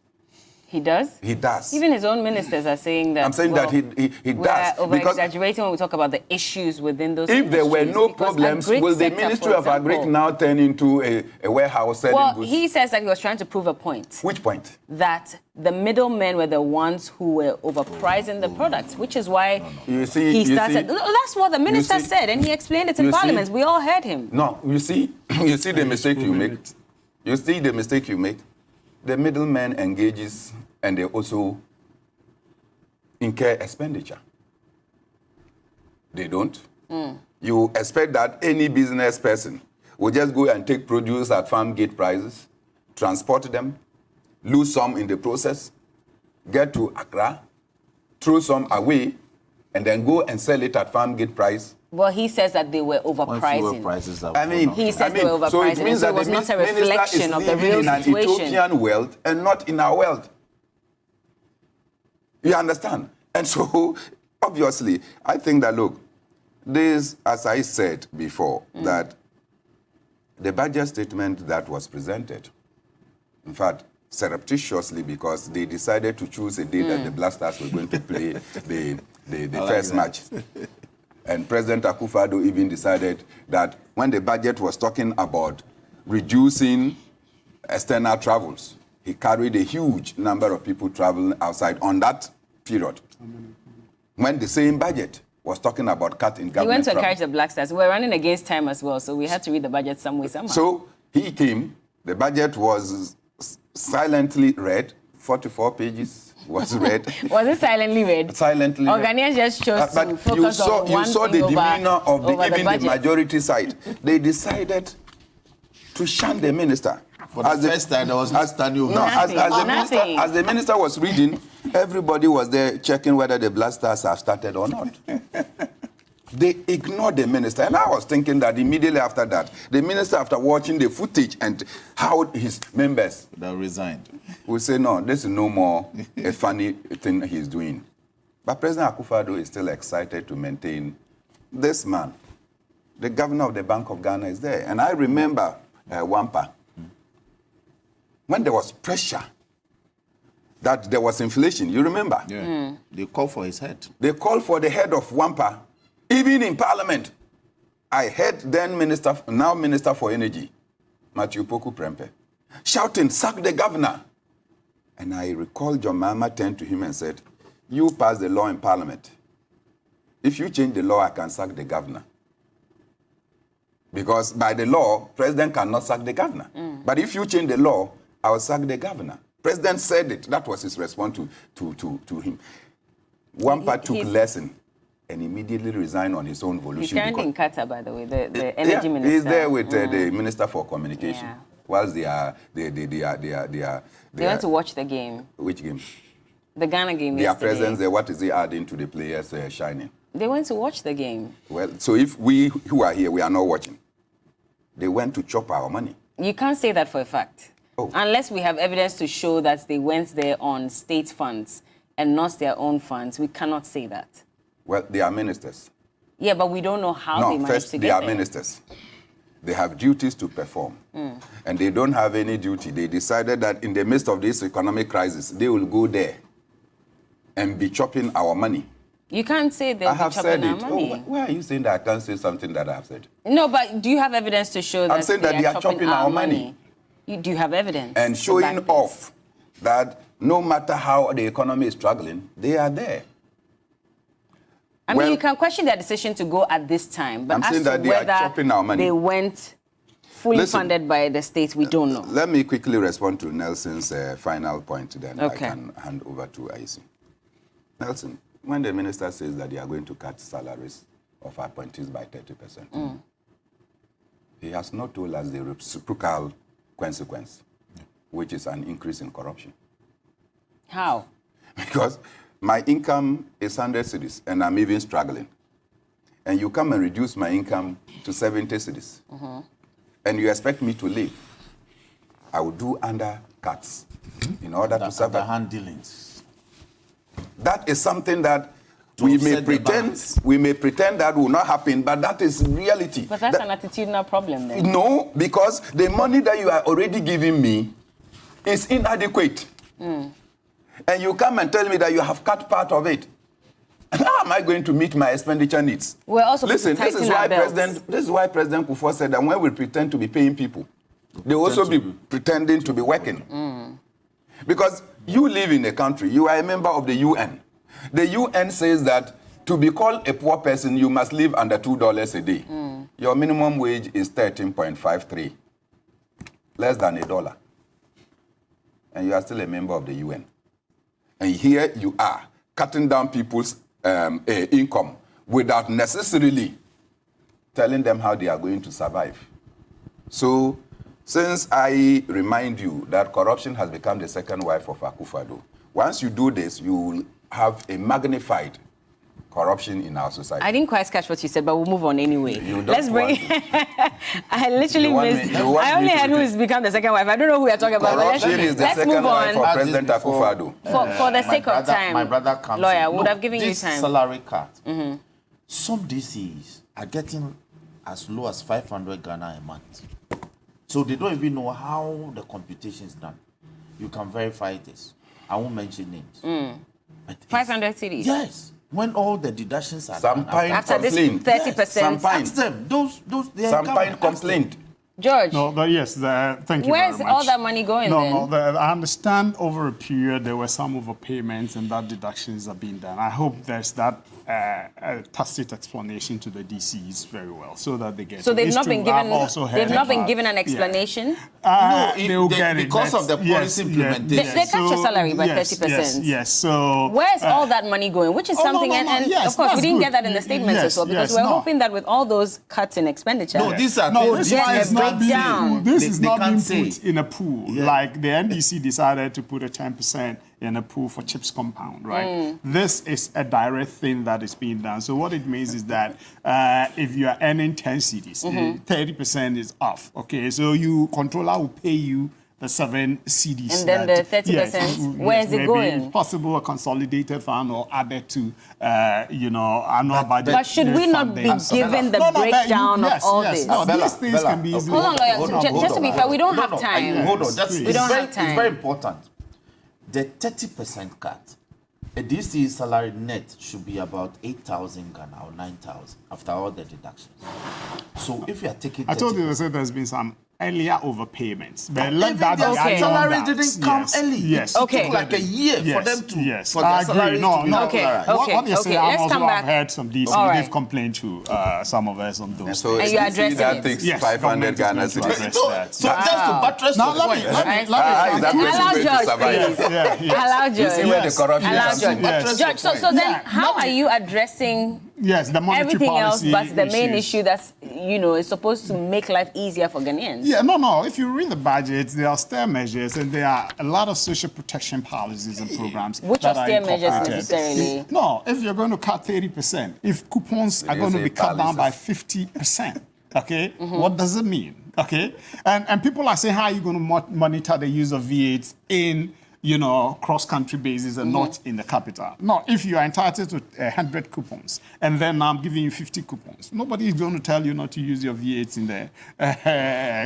He does? He does. Even his own ministers are saying that. I'm saying that he does. We're over-exaggerating when we talk about the issues within those If there were no because problems, agric will the sector, Ministry for of Agric example, now turn into a warehouse selling Well, goods? he says that he was trying to prove a point. Which point? That the middlemen were the ones who were overpricing the products, which is why You see, he started. No, that's what the minister said, and he explained it in Parliament. We all heard him. No, you see the mistake you make. You see the mistake you make. The middleman engages and they also incur expenditure. They don't. You expect that any business person will just go and take produce at farm gate prices, transport them, lose some in the process, get to Accra, throw some away, and then go and sell it at farm gate price. Well, he says that they were overpricing. Prices are He says they were overpricing, so it means so that it was the not a minister reflection is of the living real in an situation. Ethiopian world and not in our world. You understand? And so, obviously, I think that, look, this, as I said before, that the budget statement that was presented, in fact, surreptitiously, because they decided to choose a day that the Black Stars were going to play the first match. And President Akufo-Addo even decided that when the budget was talking about reducing external travels, he carried a huge number of people traveling outside on that period. When the same budget was talking about cut in government He went to travel. encourage the Black Stars. We're running against time as well, so we had to read the budget some way, somehow. So he came, the budget was silently read, 44 pages was read. Was it silently read? Silently Or read. Ghanaians just chose But to focus on one you saw thing the demeanor of over even the budget. majority side. They decided to shun the minister. For the first time, there was no standing No, Nothing. as the minister was reading, everybody was there checking whether the Black Stars have started or not. They ignored the minister. And I was thinking that immediately after that, the minister, after watching the footage and how his members that resigned, will say, no, this is no more a funny thing he's doing. But President Akufo-Addo is still excited to maintain this man. The governor of the Bank of Ghana is there. And I remember Wampa, when there was pressure that there was inflation, you remember? yeah, they called for his head. They called for the head of Wampa, even in Parliament. I heard then Minister, now Minister for Energy, Matthew Poku Prempeh, shouting, sack the governor. And I recall John Mahama turned to him and said, you passed the law in Parliament if you change the law, I can sack the governor. Because by the law, president cannot sack the governor. But if you change the law, I will sack the governor. President said it. That was his response to him. One part took lesson and immediately resigned on his own volition. He's currently in Qatar, by the way, the energy minister. He's there with the Minister for Communication. Yeah. Whilst they went to watch the game. Which game? The Ghana game Their yesterday. presence there, what is he adding to the players' shining? They went to watch the game. Well, so if we who are here, we are not watching, they went to chop our money. You can't say that for a fact. Oh. Unless we have evidence to show that they went there on state funds and not their own funds, we cannot say that. Well, they are ministers. Yeah, but we don't know how they managed to get there. They are ministers. They have duties to perform. And they don't have any duty. They decided that in the midst of this economic crisis, they will go there and be chopping our money. You can't say they'll be chopping our money. Oh, why are you saying that I can't say something that I have said? No, but do you have evidence to show that I'm saying that they are chopping our money. Do you have evidence? And showing off that no matter how the economy is struggling, they are there. I mean, you can question their decision to go at this time, but I'm as saying to that they are whether chopping our money. they went fully funded by the state, we don't know. Let me quickly respond to Nelson's final point, then I Okay. can hand over to Aisi. Nelson, when the minister says that they are going to cut salaries of appointees by 30%, he has not told us the reciprocal consequence, which is an increase in corruption. How? Because my income is 100 cedis and I'm even struggling. And you come and reduce my income to 70 cedis. And you expect me to live. I will do undercuts in order to survive. Underhand dealings. That is something that we may pretend that will not happen, but that is reality. But that's an attitudinal problem then. No, because the money that you are already giving me is inadequate. And you come and tell me that you have cut part of it. How am I going to meet my expenditure needs? We're also Listen, this is why President Kufuor said that when we pretend to be paying people, they will also be pretending to be working. Because you live in a country, you are a member of the UN. The UN says that to be called a poor person, you must live under $2 a day. Your minimum wage is 13.53, less than $1. And you are still a member of the UN. And here you are, cutting down people's income without necessarily telling them how they are going to survive. So, since I remind you that corruption has become the second wife of Akufo-Addo, once you do this, you will have a magnified corruption in our society. I didn't quite catch what you said, but we'll move on anyway. Let's bring. I literally missed. I only heard who has become the second wife. I don't know who you're talking about. Corruption is the second wife for President Akufo-Addo. For the sake of time, my brother comes lawyer would have given you this time. Salary cut. Some DCs are getting as low as 500 Ghana a month. So they don't even know how the computation is done. You can verify this. I won't mention names. 500 cities. Yes. When all the deductions are Some done. pine After this complaint. 30%. Ask them. Those they are Some coming. pine complaint. George, No, but yes, thank you where's very much. all that money going then? I understand over a period there were some overpayments and that deductions are being done. I hope there's that tacit explanation to the DCs very well so that they get So it. they've It's not true, been given. I've also heard They've not been about- given an explanation. they will get it. because of the policy implementation. They cut your salary by 30%. Yes, so... Where's all that money going? Which is Oh, no, something, no, no, and yes, of course, we that's didn't good. get that in the statements Yes, as well, because yes, we're no. hoping that with all those cuts in expenditure. No, these are No, they- this these one are is not being, breakdown. this They- is they not being can't say. put in a pool. Like the NDC decided to put a 10% in a pool for chips compound, right? This is a direct thing that is being done. So what it means is that if you are earning 10 cedis, 30% is off, okay? So you controller will pay you the 7 CDs. And then the 30%, where is it maybe going? Possible a consolidated fund or added to, annual budget. But should we not be given the breakdown of all this? No, Bella, these things Bella, can be easily... Hold on, lawyer. Hold on, Just to be fair, we don't have time. Hold on. We don't have time. It's very important. The 30% cut, a DC salary net should be about 8,000 Ghana or 9,000 after all the deductions. So if you are taking 30%, I told you, there's been some earlier overpayments. But Even let that their be beyond salary that. didn't come Yes. early. Yes. It Okay. took like a year for them to for I their agree. salaries No, to be no. Okay. regularized. What you say, Okay, I'm let's also come back. have heard some DC. All right. They've complained to some of us on those. So And you're you see addressing that it. takes Yes, 500 government Ghana is going to cedis. address So that. just to buttress Now, the let me, point. let me, Is that let me. person Allow going to George, survive? please. Yeah, yeah. Allow You see George. where the Yes. corruption Allow comes George. in? Yes. George, so then Yeah, how let are me- you addressing Yes, the monetary everything else policy but the main issues. issue that's, is supposed to make life easier for Ghanaians? Yeah, no. If you read the budget, there are austere measures and there are a lot of social protection policies and programs. Which that are austere measures incorporated. necessarily? No, if you're going to cut 30%, if coupons are you going to say be cut down by policies? 50%, okay, what does it mean? Okay, and people are saying, how are you going to monitor the use of V8 in cross-country basis and not in the capital? No, if you are entitled to 100 coupons and then I'm giving you 50 coupons, nobody is going to tell you not to use your V8s in the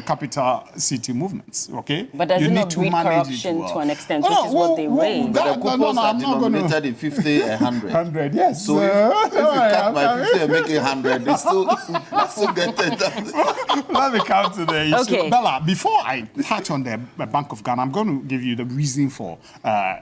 capital city movements, okay? But does You it need not to breed manage it corruption well. to an extent, Oh, which is what they raise? The coupons are I'm not going denominated to. in 50 and 100. 100, yes. So if you cut by 50 and make it 100, they still get 10,000. Let me come to the issue. Okay. Bella, before I touch on the Bank of Ghana, I'm going to give you the reason for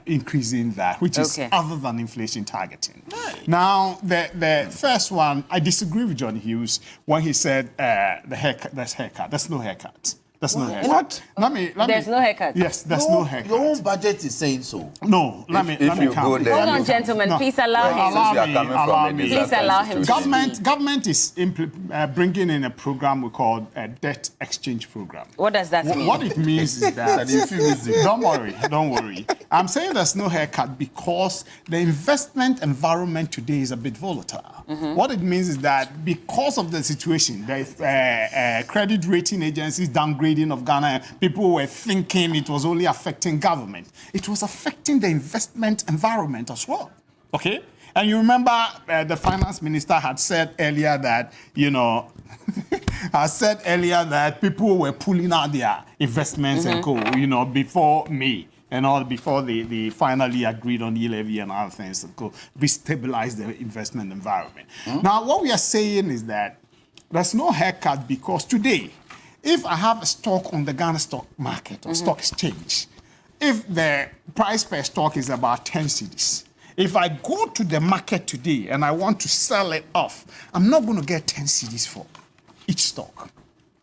increasing that, which is Okay. other than inflation targeting. Now, the first one, I disagree with John Hughes when he said the haircut. There's no haircut. There's no haircut. What? There's no haircut? Yes, there's no haircut. Your own budget is saying so. No, let me you come. go there- Hold on, gentlemen. No. Please allow him. Allow Since you are me, coming allow from a me. disaster Please allow him to situation. Government is bringing in a program we call a debt exchange program. What does that mean? What it means is that An euphemism. don't worry. I'm saying there's no haircut because the investment environment today is a bit volatile. What it means is that because of the situation, the credit rating agencies downgrading of Ghana, people were thinking it was only affecting government. It was affecting the investment environment as well. Okay? And you remember the finance minister had said earlier that, people were pulling out their investments and go, before May and all, before they finally agreed on e-levy and other things to go restabilize the investment environment. Now, what we are saying is that there's no haircut because today, if I have a stock on the Ghana stock market or stock exchange, if the price per stock is about 10 cedis, if I go to the market today and I want to sell it off, I'm not going to get 10 cedis for each stock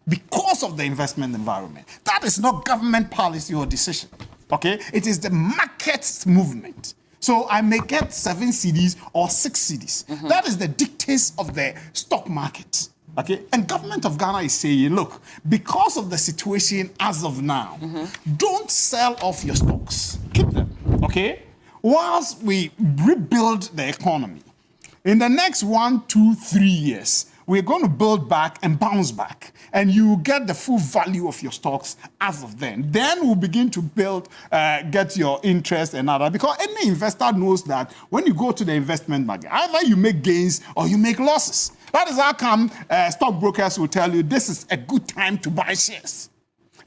because of the investment environment. That is not government policy or decision, okay? It is the market's movement. So I may get 7 cedis or 6 cedis. That is the dictates of the stock market. Okay, and government of Ghana is saying, look, because of the situation as of now, don't sell off your stocks. Keep them, okay? Whilst we rebuild the economy, in the next 1, 2, 3 years, we're going to build back and bounce back, and you will get the full value of your stocks as of then. Then we'll begin to build, get your interest and other. Because any investor knows that when you go to the investment market, either you make gains or you make losses. That is how come stockbrokers will tell you this is a good time to buy shares.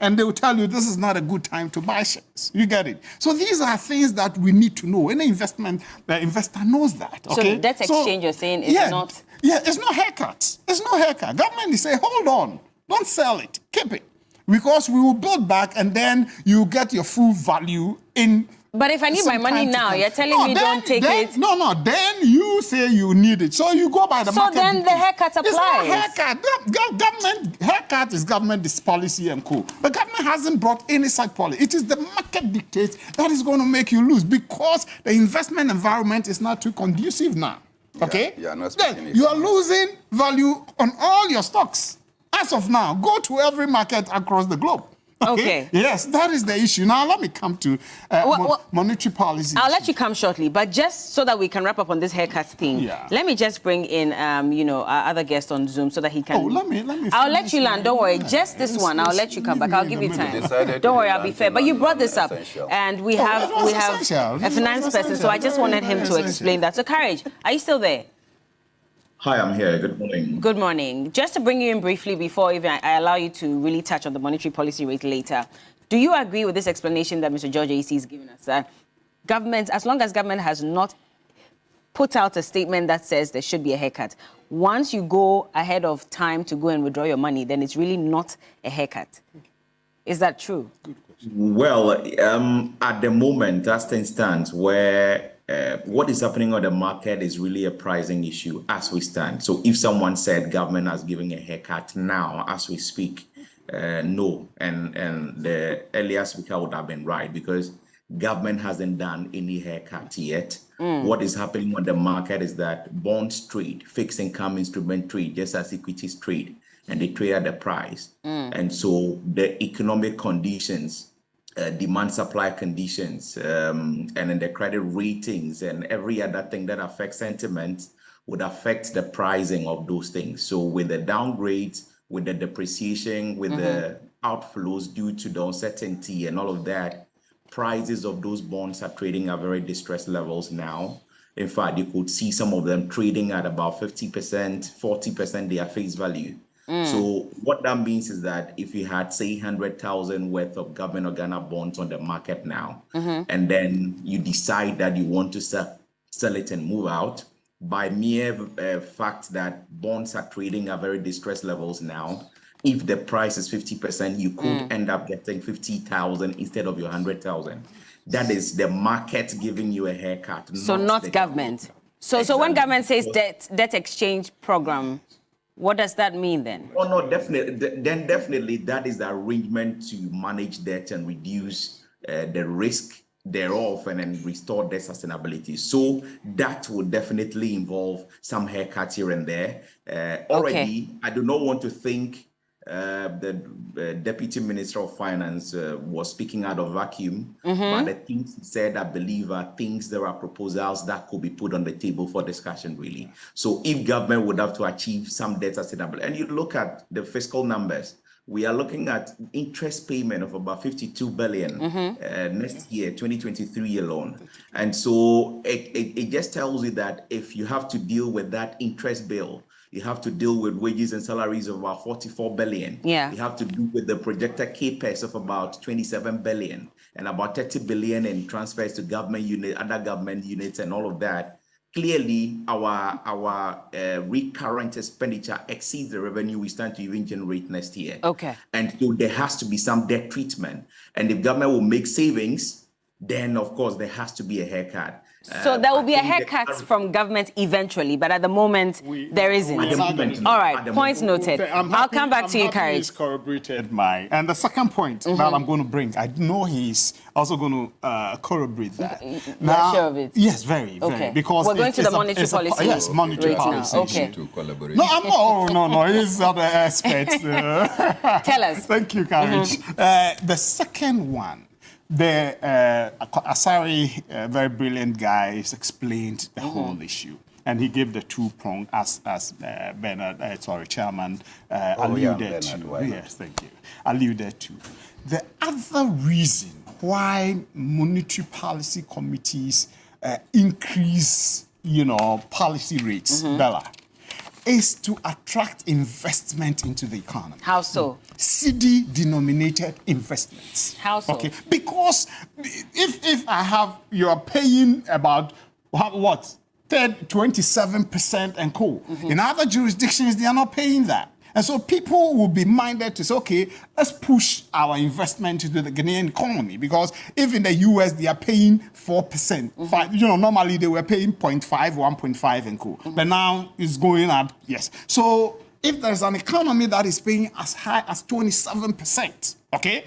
And they will tell you this is not a good time to buy shares. You get it? So these are things that we need to know. Any investor knows that. Okay? So debt exchange, you're saying, is not... Yeah, it's no haircut. It's no haircut. Government is saying, hold on, don't sell it, keep it. Because we will build back and then you get your full value in... But if I need my money now, you're telling me don't take it. Then you say you need it. So you go by the market. So then the haircut applies. It's not haircut. Government haircut is government policy and co. But government hasn't brought any such policy. It is the market dictates that is going to make you lose because the investment environment is not too conducive now. Okay? Yeah, not Then you are losing value on all your stocks. As of now, go to every market across the globe. Okay. Yes, that is the issue. Now, let me come to monetary policy. I'll let you come shortly, but just so that we can wrap up on this haircut thing, let me just bring in, our other guest on Zoom so that he can... Oh, let me I'll let you land, don't worry. Just this one, I'll let you come back. I'll give you time. Don't worry, I'll be fair. But you brought this up, and we have a finance person, so I just wanted him to explain that. So, Courage, are you still there? Hi, I'm here. Good morning. Good morning. Just to bring you in briefly before even I allow you to really touch on the monetary policy rate later, do you agree with this explanation that Mr. George AC is giving us? That government, as long as government has not put out a statement that says there should be a haircut, once you go ahead of time to go and withdraw your money, then it's really not a haircut. Is that true? Well, at the moment, as things stand, where what is happening on the market is really a pricing issue as we stand. So if someone said government is giving a haircut now, as we speak, no. And the earlier speaker would have been right, because government hasn't done any haircut yet. What is happening on the market is that bonds trade, fixed income instrument trade, just as equities trade, and they trade at the price. And so the economic conditions, demand supply conditions, and then the credit ratings and every other thing that affects sentiment would affect the pricing of those things. So with the downgrades, with the depreciation, with the outflows due to the uncertainty and all of that, prices of those bonds are trading at very distressed levels now. In fact, you could see some of them trading at about 50%, 40% their face value. So what that means is that if you had, say, 100,000 worth of government of Ghana bonds on the market now, and then you decide that you want to sell it and move out, by mere fact that bonds are trading at very distressed levels now, if the price is 50%, you could end up getting 50,000 instead of your 100,000. That is the market giving you a haircut. So not government. So when government says debt exchange program, what does that mean then? Oh, no, definitely. Then definitely that is the arrangement to manage debt and reduce the risk thereof and then restore their sustainability. So that would definitely involve some haircuts here and there. Already, I do not want to think the Deputy Minister of Finance was speaking out of vacuum, but the things he said, I believe, are things, there are proposals that could be put on the table for discussion, really. So if government would have to achieve some debt sustainability, and you look at the fiscal numbers, we are looking at interest payment of about 52 billion next year, 2023 alone. And so it just tells you that if you have to deal with that interest bill, you have to deal with wages and salaries of about 44 billion. Yeah. You have to deal with the projected capex of about 27 billion and about 30 billion in transfers to government unit, other government units and all of that. Clearly, our recurrent expenditure exceeds the revenue we stand to even generate next year. Okay. And so there has to be some debt treatment. And if government will make savings, then of course there has to be a haircut. So there will be a haircut from government eventually, but at the moment there isn't. At the moment, all right, point noted. I'll come back to you, Courage. He's corroborated and the second point that I'm going to bring, I know he's also going to corroborate that. Now, sure of it? Yes, very, okay. Because we're going to the monetary policy. Yes, monetary policy. Okay. To collaborate. No, I'm no. He's not an expert. Tell us. Thank you, Courage. The second one. Asari, a very brilliant guy, has explained the whole issue. And he gave the two-prong, as Chairman alluded to. Yes, thank you. Alluded to. The other reason why monetary policy committees increase, policy rates, Bella, is to attract investment into the economy. How so? CD-denominated investments. How so? Okay, because if you are paying about, 27% and co. In other jurisdictions, they are not paying that. And so people will be minded to say, okay, let's push our investment into the Ghanaian economy, because if in the US they are paying 4%, normally they were paying 0.5, 1.5 and co. But now it's going up, yes. So if there's an economy that is paying as high as 27%, okay,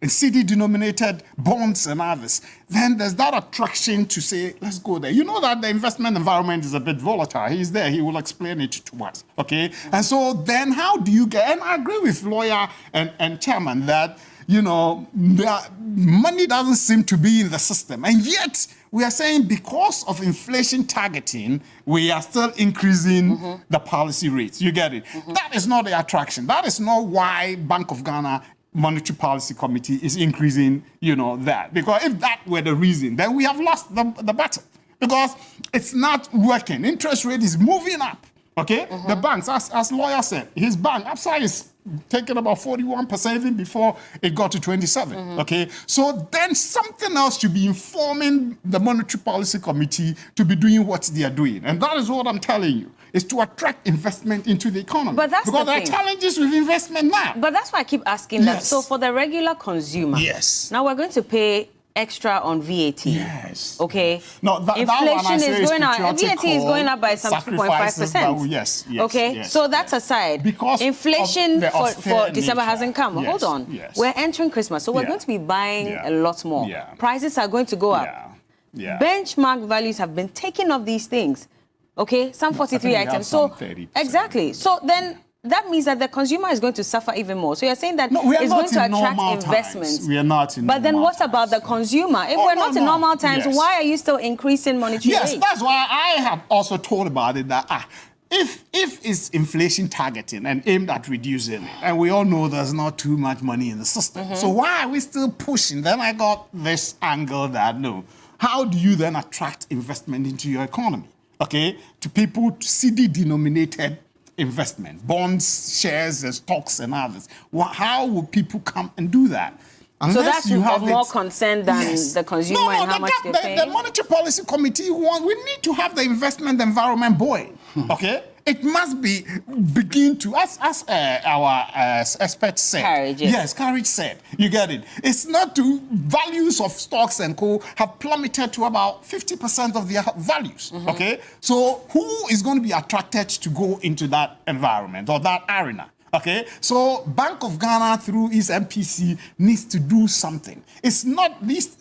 in CD-denominated bonds and others, then there's that attraction to say, let's go there. You know that the investment environment is a bit volatile. He's there. He will explain it to us, okay? And so then how do you get, and I agree with lawyer and chairman that, money doesn't seem to be in the system. And yet, we are saying because of inflation targeting, we are still increasing the policy rates. You get it? That is not the attraction. That is not why Bank of Ghana Monetary Policy Committee is increasing, that. Because if that were the reason, then we have lost the battle. Because it's not working. Interest rate is moving up. Okay? The banks, as lawyer said, his bank, Absa is taking about 41% even before it got to 27. Okay? So then something else should be informing the Monetary Policy Committee to be doing what they are doing. And that is what I'm telling you. is to attract investment into the economy. But that's because the there thing. are challenges with investment now. But that's why I keep asking that. Yes. So for the regular consumer, yes. Now we're going to pay extra on VAT. Yes. Okay. No, inflation is going up. VAT is going up by some 2.5%. Yes. Okay. Yes, so that's aside. Because inflation for December hasn't come. Yes, Hold on. yes. We're entering Christmas, so we're going to be buying a lot more. Yeah. Prices are going to go up. Yeah. Benchmark values have been taken off these things. Okay. Some 43 items. So 30%. exactly. So then that means that the consumer is going to suffer even more. So you're saying that we are it's not going to in attract normal investment. times. We are not in But then normal what about the consumer? If we're not in normal times, why are you still increasing monetary Yes, rates? that's why I have also told about it that if it's inflation targeting and aimed at reducing it, and we all know there's not too much money in the system, so why are we still pushing? Then I got this angle that no, how do you then attract investment into your economy? Okay, to people CD denominated investment, bonds, shares, and stocks, and others. How will people come and do that? Unless so that's you have more concern than the consumer and how much they pay. The Monetary Policy Committee we need to have the investment environment buoyant. Okay, it must begin to, as our experts said. Carriage, yes, Carriage said. You get it. It's not to values of stocks and co have plummeted to about 50% of their values. Okay, so who is going to be attracted to go into that environment or that arena? Okay, so Bank of Ghana through its MPC needs to do something. It's not this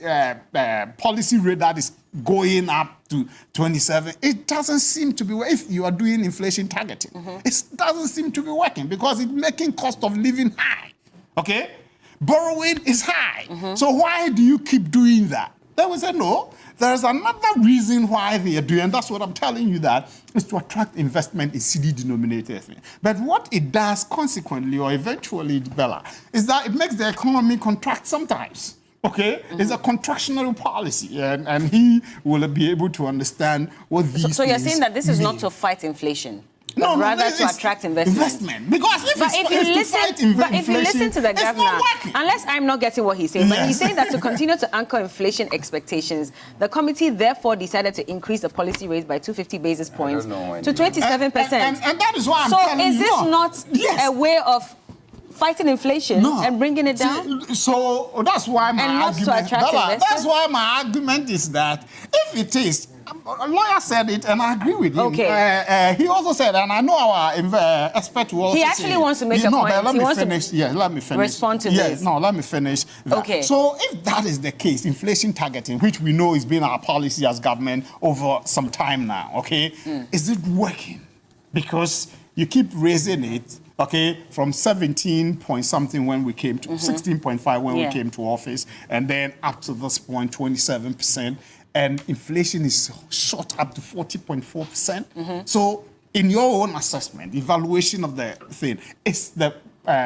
policy rate that is going up to 27. It doesn't seem to be, if you are doing inflation targeting, it doesn't seem to be working because it's making cost of living high. Okay, borrowing is high. So why do you keep doing that? Then we say no. There's another reason why they are doing, and that's what I'm telling you, that is to attract investment in CD denominated things. But what it does consequently or eventually, Bella, is that it makes the economy contract sometimes. Okay? It's a contractionary policy, and he will be able to understand what these So you're things saying that this is mean. not to fight inflation? No, rather to attract investment. Because if you listen to the governor, unless I'm not getting what he's saying, but he's saying that to continue to anchor inflation expectations, the committee therefore decided to increase the policy rate by 250 basis points to 27%. And that is why I'm telling you. So is this not a way of fighting inflation and bringing it down? So that's why my argument, Bella, that's why my argument is that if it is, a lawyer said it, and I agree with him. Okay. He also said, and I know our expert will also He actually wants to make a point. Let me finish. Let me finish. Respond to this. No, let me finish. That. Okay. So if that is the case, inflation targeting, which we know has been our policy as government over some time now, okay, is it working? Because you keep raising it, okay, from 17 point something when we came to 16.5 when we came to office, and then up to this point, 27%. And inflation is shot up to 40.4%. So, in your own assessment, evaluation of the thing, is the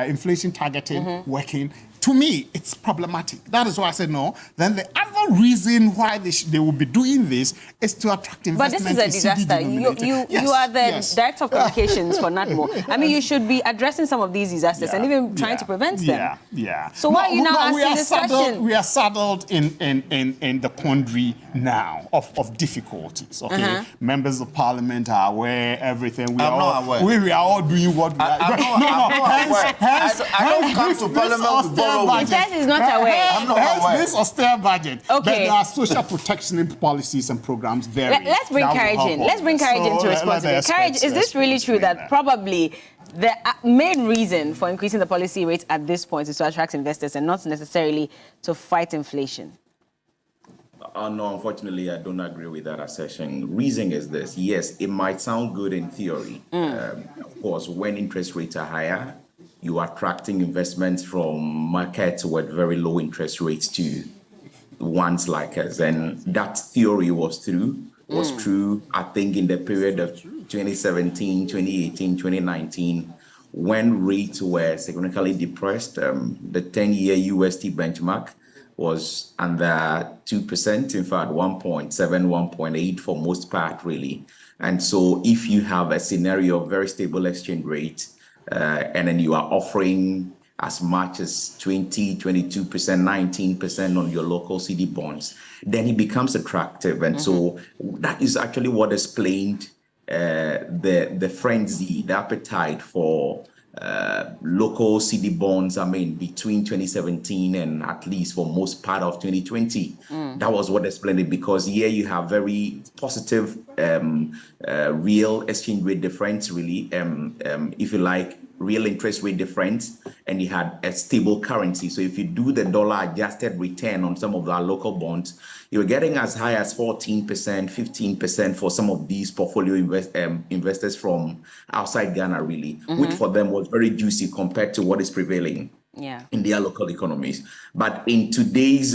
inflation targeting working? To me, it's problematic. That is why I said no. Then the other reason why they will be doing this is to attract investment. But this is a disaster. You are the director of communications for NADMO. I mean, you should be addressing some of these disasters and even trying to prevent them. So why are you now asking this question? We are saddled in the quandary now of difficulties. Okay, members of parliament are aware everything. We are all doing what we are. I don't come to parliament with borrow. He says he's not aware. I'm not aware. This austere budget. Okay. But there are social protection policies and programs there. Let's bring Carriage in. Let's bring Carriage in to respond to this. Carriage, is this really true that probably the main reason for increasing the policy rate at this point is to attract investors and not necessarily to fight inflation? No, unfortunately, I don't agree with that assertion. Reason is this. Yes, it might sound good in theory. Of course, when interest rates are higher, you are attracting investments from markets with very low interest rates to ones like us. And that theory was true, I think, in the period of 2017, 2018, 2019, when rates were significantly depressed. The 10-year USD benchmark was under 2%, in fact, 1.7, 1.8 for most part, really. And so if you have a scenario of very stable exchange rate, and then you are offering as much as 20, 22%, 19% on your local CD bonds, then it becomes attractive. And so that is actually what explained the frenzy, the appetite for local CD bonds, between 2017 and at least for most part of 2020. That was what explained it, because here you have very positive real exchange rate difference, really, if you like, real interest rate difference, and you had a stable currency. So if you do the dollar adjusted return on some of our local bonds, you're getting as high as 14%, 15% for some of these portfolio investors from outside Ghana, really, which for them was very juicy compared to what is prevailing in their local economies. But in today's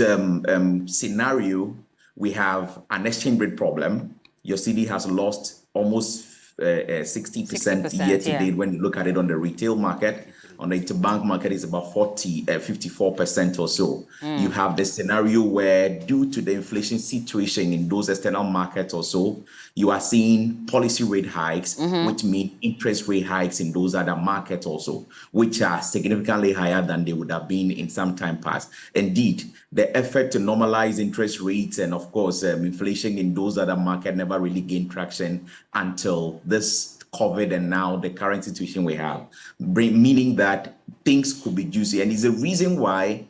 scenario, we have an exchange rate problem. Your CD has lost almost 60% year to date. When you look at it on the retail market, on the interbank market is about 54% or so. You have the scenario where, due to the inflation situation in those external markets or so, you are seeing policy rate hikes, which mean interest rate hikes in those other markets also, which are significantly higher than they would have been in some time past. Indeed, the effort to normalize interest rates and, of course, inflation in those other markets never really gained traction until this COVID and now the current situation we have, meaning that things could be juicy. And it's a reason why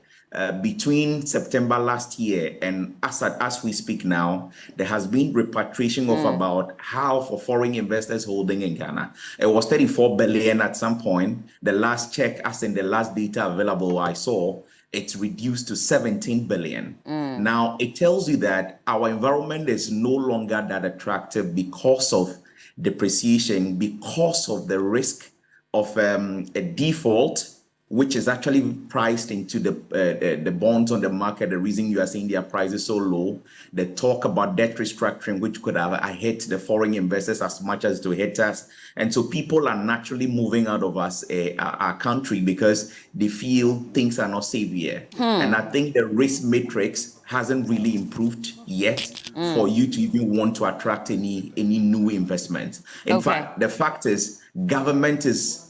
between September last year and as we speak now, there has been repatriation of about half of foreign investors holding in Ghana. It was 34 billion at some point. The last check, as in the last data available I saw, it's reduced to 17 billion. Now, it tells you that our environment is no longer that attractive because of depreciation, because of the risk of a default, which is actually priced into the bonds on the market. The reason you are seeing their prices so low, the talk about debt restructuring, which could have hit the foreign investors as much as to hit us. And so people are naturally moving out of our country because they feel things are not safe here. And I think the risk matrix hasn't really improved yet for you to even want to attract any new investment. In fact, the fact is, government is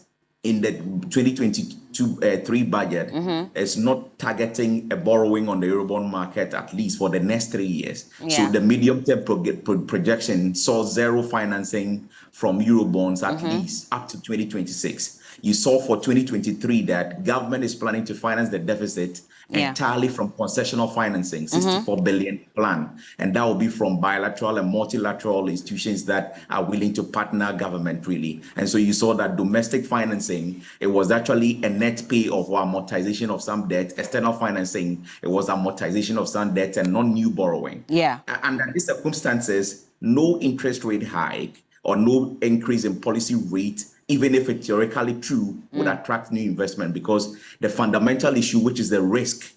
in the 2023 budget is not targeting a borrowing on the Eurobond market, at least for the next 3 years. So the medium-term projection saw zero financing from Eurobonds at least up to 2026. You saw for 2023 that government is planning to finance the deficit entirely from concessional financing, 64 billion plan. And that will be from bilateral and multilateral institutions that are willing to partner government, really. And so you saw that domestic financing, it was actually a net pay of amortization of some debt. External financing, it was amortization of some debt and non-new borrowing. And under these circumstances, no interest rate hike or no increase in policy rate, even if it's theoretically true, would attract new investment, because the fundamental issue, which is the risk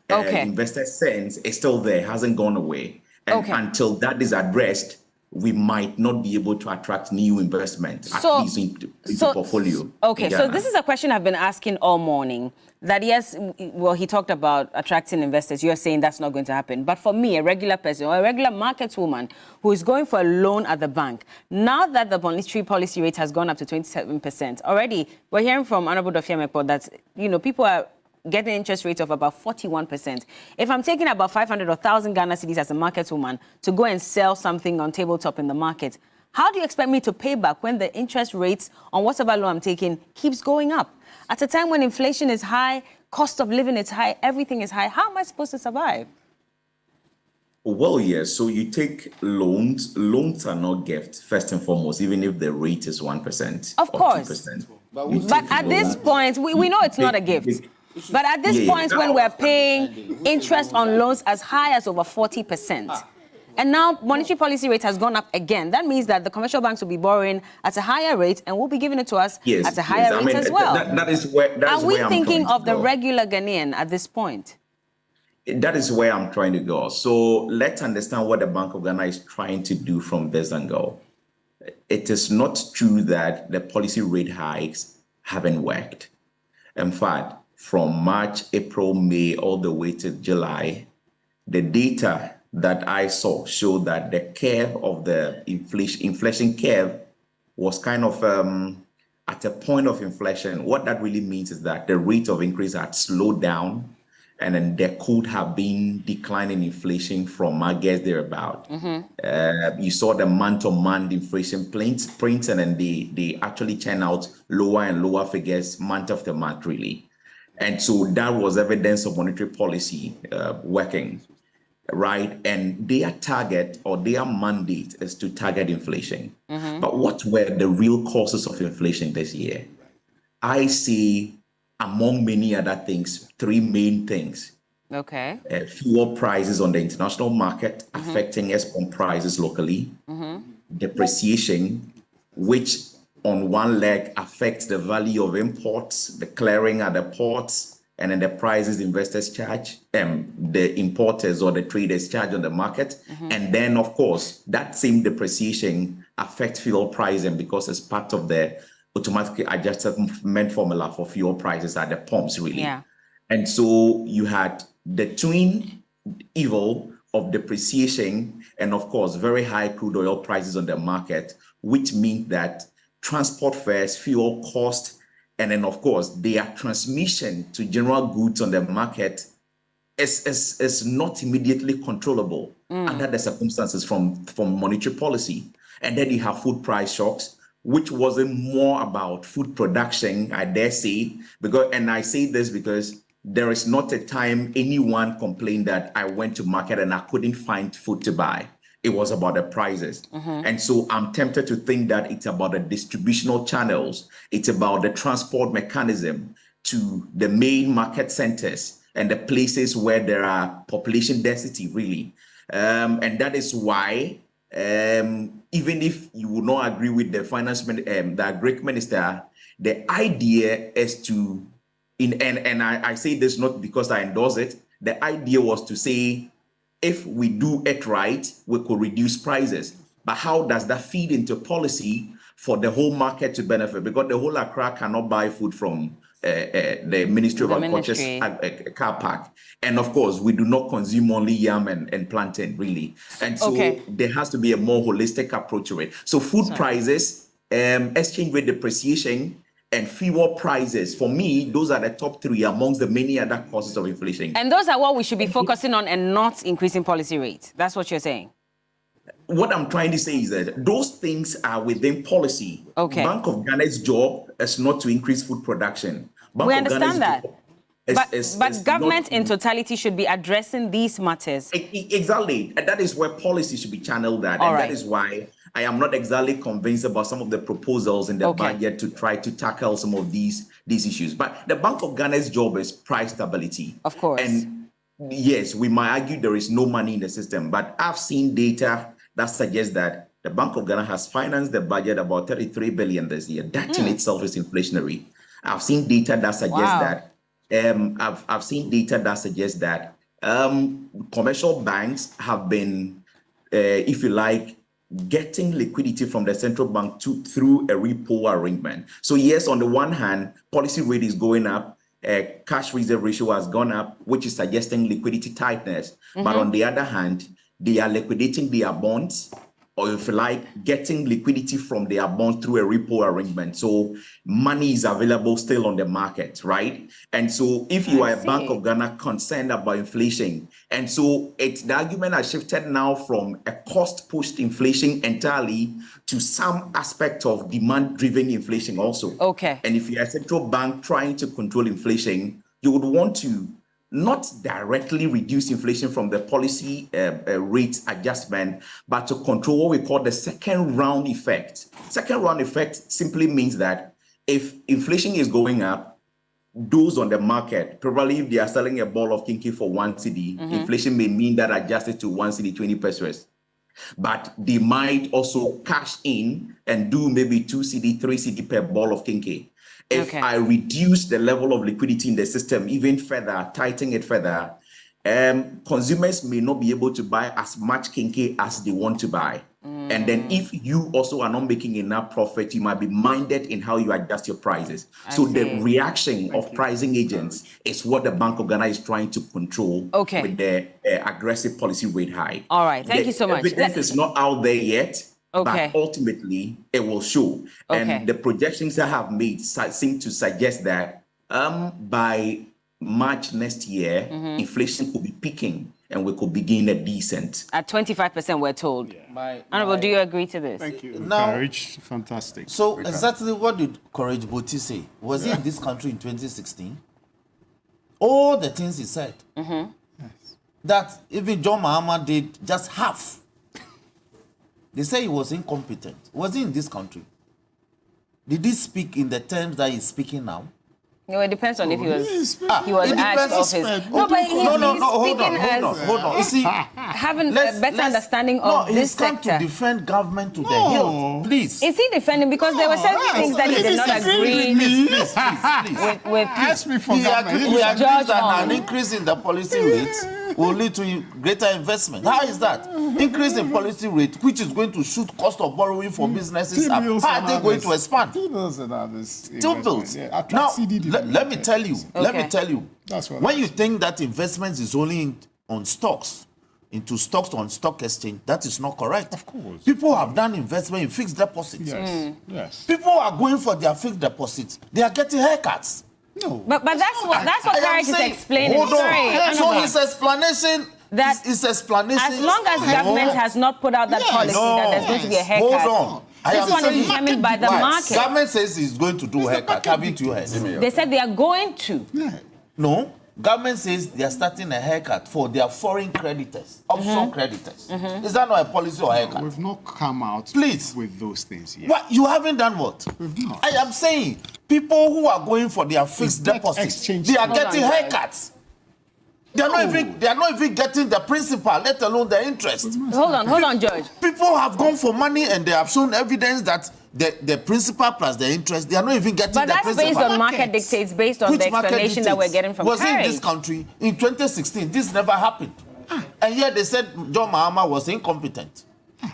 investors sense, is still there, hasn't gone away. And until that is addressed, we might not be able to attract new investment, at least into portfolio. So this is a question I've been asking all morning. That yes, well, he talked about attracting investors. You're saying that's not going to happen. But for me, a regular person or a regular market woman who is going for a loan at the bank, now that the monetary policy rate has gone up to 27%, already we're hearing from Honorable Dofia-Mekpo that, people are getting interest rates of about 41%. If I'm taking about 500 or 1,000 Ghana cedis as a market woman to go and sell something on tabletop in the market, how do you expect me to pay back when the interest rates on whatever loan I'm taking keeps going up? At a time when inflation is high, cost of living is high, everything is high, how am I supposed to survive? Well, yes. So you take loans. Loans are not gift, first and foremost, even if the rate is 1%. Of course. 2%. But at this point, we know it's not a gift. But at this point, when we're paying interest on loans as high as over 40%, and now monetary policy rate has gone up again, that means that the commercial banks will be borrowing at a higher rate and will be giving it to us at a higher rate as well. That is where are we thinking of the regular Ghanaian at this point? That is where I'm trying to go. So let's understand what the Bank of Ghana is trying to do from this angle. It is not true that the policy rate hikes haven't worked. In fact, from March, April, May, all the way to July, the data that I saw showed that the curve of the inflation curve was kind of at a point of inflection. What that really means is that the rate of increase had slowed down, and then there could have been declining inflation from, I guess, thereabout. You saw the month-on-month inflation prints, and then they actually churn out lower and lower figures month after month, really. And so that was evidence of monetary policy working, right? And their target or their mandate is to target inflation. But what were the real causes of inflation this year? I see, among many other things, three main things. Okay. Fuel prices on the international market affecting export prices locally. Depreciation, which on one leg affects the value of imports, the clearing at the ports, and then the prices investors charge, the importers or the traders charge on the market. And then, of course, that same depreciation affects fuel pricing because it's part of the automatically adjustment formula for fuel prices at the pumps, really. Yeah. And so you had the twin evil of depreciation and, of course, very high crude oil prices on the market, which means that transport fares, fuel cost, and then, of course, their transmission to general goods on the market is not immediately controllable under the circumstances from monetary policy. And then you have food price shocks, which wasn't more about food production, I dare say, and I say this because there is not a time anyone complained that I went to market and I couldn't find food to buy. It was about the prices. And so I'm tempted to think that it's about the distributional channels. It's about the transport mechanism to the main market centers and the places where there are population density, really. And that is why, even if you would not agree with the the Greek minister, the idea is to, and I say this not because I endorse it, the idea was to say, if we do it right, we could reduce prices. But how does that feed into policy for the whole market to benefit? Because the whole Accra cannot buy food from the Ministry of Agriculture's car park. And of course, we do not consume only yam and plantain, really. And so there has to be a more holistic approach to it. So food prices, exchange rate depreciation, and fuel prices, for me, those are the top three amongst the many other causes of inflation. And those are what we should be focusing on and not increasing policy rates. That's what you're saying. What I'm trying to say is that those things are within policy. Bank of Ghana's job is not to increase food production. We understand that. But government in totality should be addressing these matters. Exactly. And that is where policy should be channeled at. And that is why I am not exactly convinced about some of the proposals in the budget to try to tackle some of these issues. But the Bank of Ghana's job is price stability. Of course. And yes, we might argue there is no money in the system, but I've seen data that suggests that the Bank of Ghana has financed the budget about 33 billion this year. That in itself is inflationary. I've seen data that suggests that I've seen data that suggests that commercial banks have been, if you like, getting liquidity from the central bank through a repo arrangement. So yes, on the one hand, policy rate is going up, cash reserve ratio has gone up, which is suggesting liquidity tightness. But on the other hand, they are liquidating their bonds, or if you like, getting liquidity from their bonds through a repo arrangement. So money is available still on the market, right? And so if you are a Bank of Ghana concerned about inflation, and so the argument has shifted now from a cost-pushed inflation entirely to some aspect of demand-driven inflation also. And if you're a central bank trying to control inflation, you would want to not directly reduce inflation from the policy rate adjustment, but to control what we call the second round effect. Second round effect simply means that if inflation is going up, those on the market, probably if they are selling a ball of kinky for 1 cedi, inflation may mean that adjusted to 1 cedi 20 pesos. But they might also cash in and do maybe 2 cedi, 3 cedi per ball of kinky. If I reduce the level of liquidity in the system even further, tighten it further, consumers may not be able to buy as much kinky as they want to buy. And then if you also are not making enough profit, you might be minded in how you adjust your prices. So the reaction of pricing agents is what the Bank of Ghana is trying to control with the aggressive policy rate hike. All right, thank you so much. Evidence is not out there yet. But ultimately, it will show. And the projections I have made seem to suggest that by March next year, inflation could be peaking and we could begin a descent. At 25%, we're told. Honorable, do you agree to this? Thank you. Now- Courage, fantastic. So exactly what did Courage Boti say? Was he in this country in 2016? All the things he said. That even John Mahama did just half. They say he was incompetent. Was he in this country? Did he speak in the terms that he's speaking now? No, it depends on if he was it asked depends. of his. No, but he's Hold speaking as on. You see, having a better understanding of he's this come sector. to defend government to the hilt. Please. Is he defending? Because there were certain things that he did not agree Please. with. Ask me for He government. agrees George that Hong. an increase in the policy rate will lead to greater investment. How is that? Increase in policy rate, which is going to shoot cost of borrowing for businesses up. How are they going to expand? T-bills and others. T-bills. Yeah, Now, CDD. let me tell you. Let me Okay. tell you. That's what when I you think that investment is only on stocks, into stocks on stock exchange, that is not correct. Of course. People have done investment in fixed deposits. Yes. Yes. People are going for their fixed deposits. They are getting haircuts. No. But that's what I am Courage is saying- explaining. Hold on. Sorry, So Honorable. his explanation. That his explanation. As long as government has not put out that policy that there's going to be a haircut. Hold on. This one is determined by the market. Government says it's going to do haircut. Haven't you heard? They said they are going to. No. Government says they are starting a haircut for their foreign creditors, offshore creditors. Is that not a policy or haircut? We've not come out Please. with those things yet. What? You haven't done what? We've not. I am saying people who are going for their fixed debt deposits, exchange. they are Hold getting on, haircuts. They are not even getting the principal, let alone the interest. Hold on, George. People have gone for money and they have shown evidence that the principal plus the interest, they are not even getting But the that's principal. based on market dictates, based on Which the market explanation that dictates? we're getting from Was Courage. in this country in 2016, this never happened. And yet they said John Mahama was incompetent.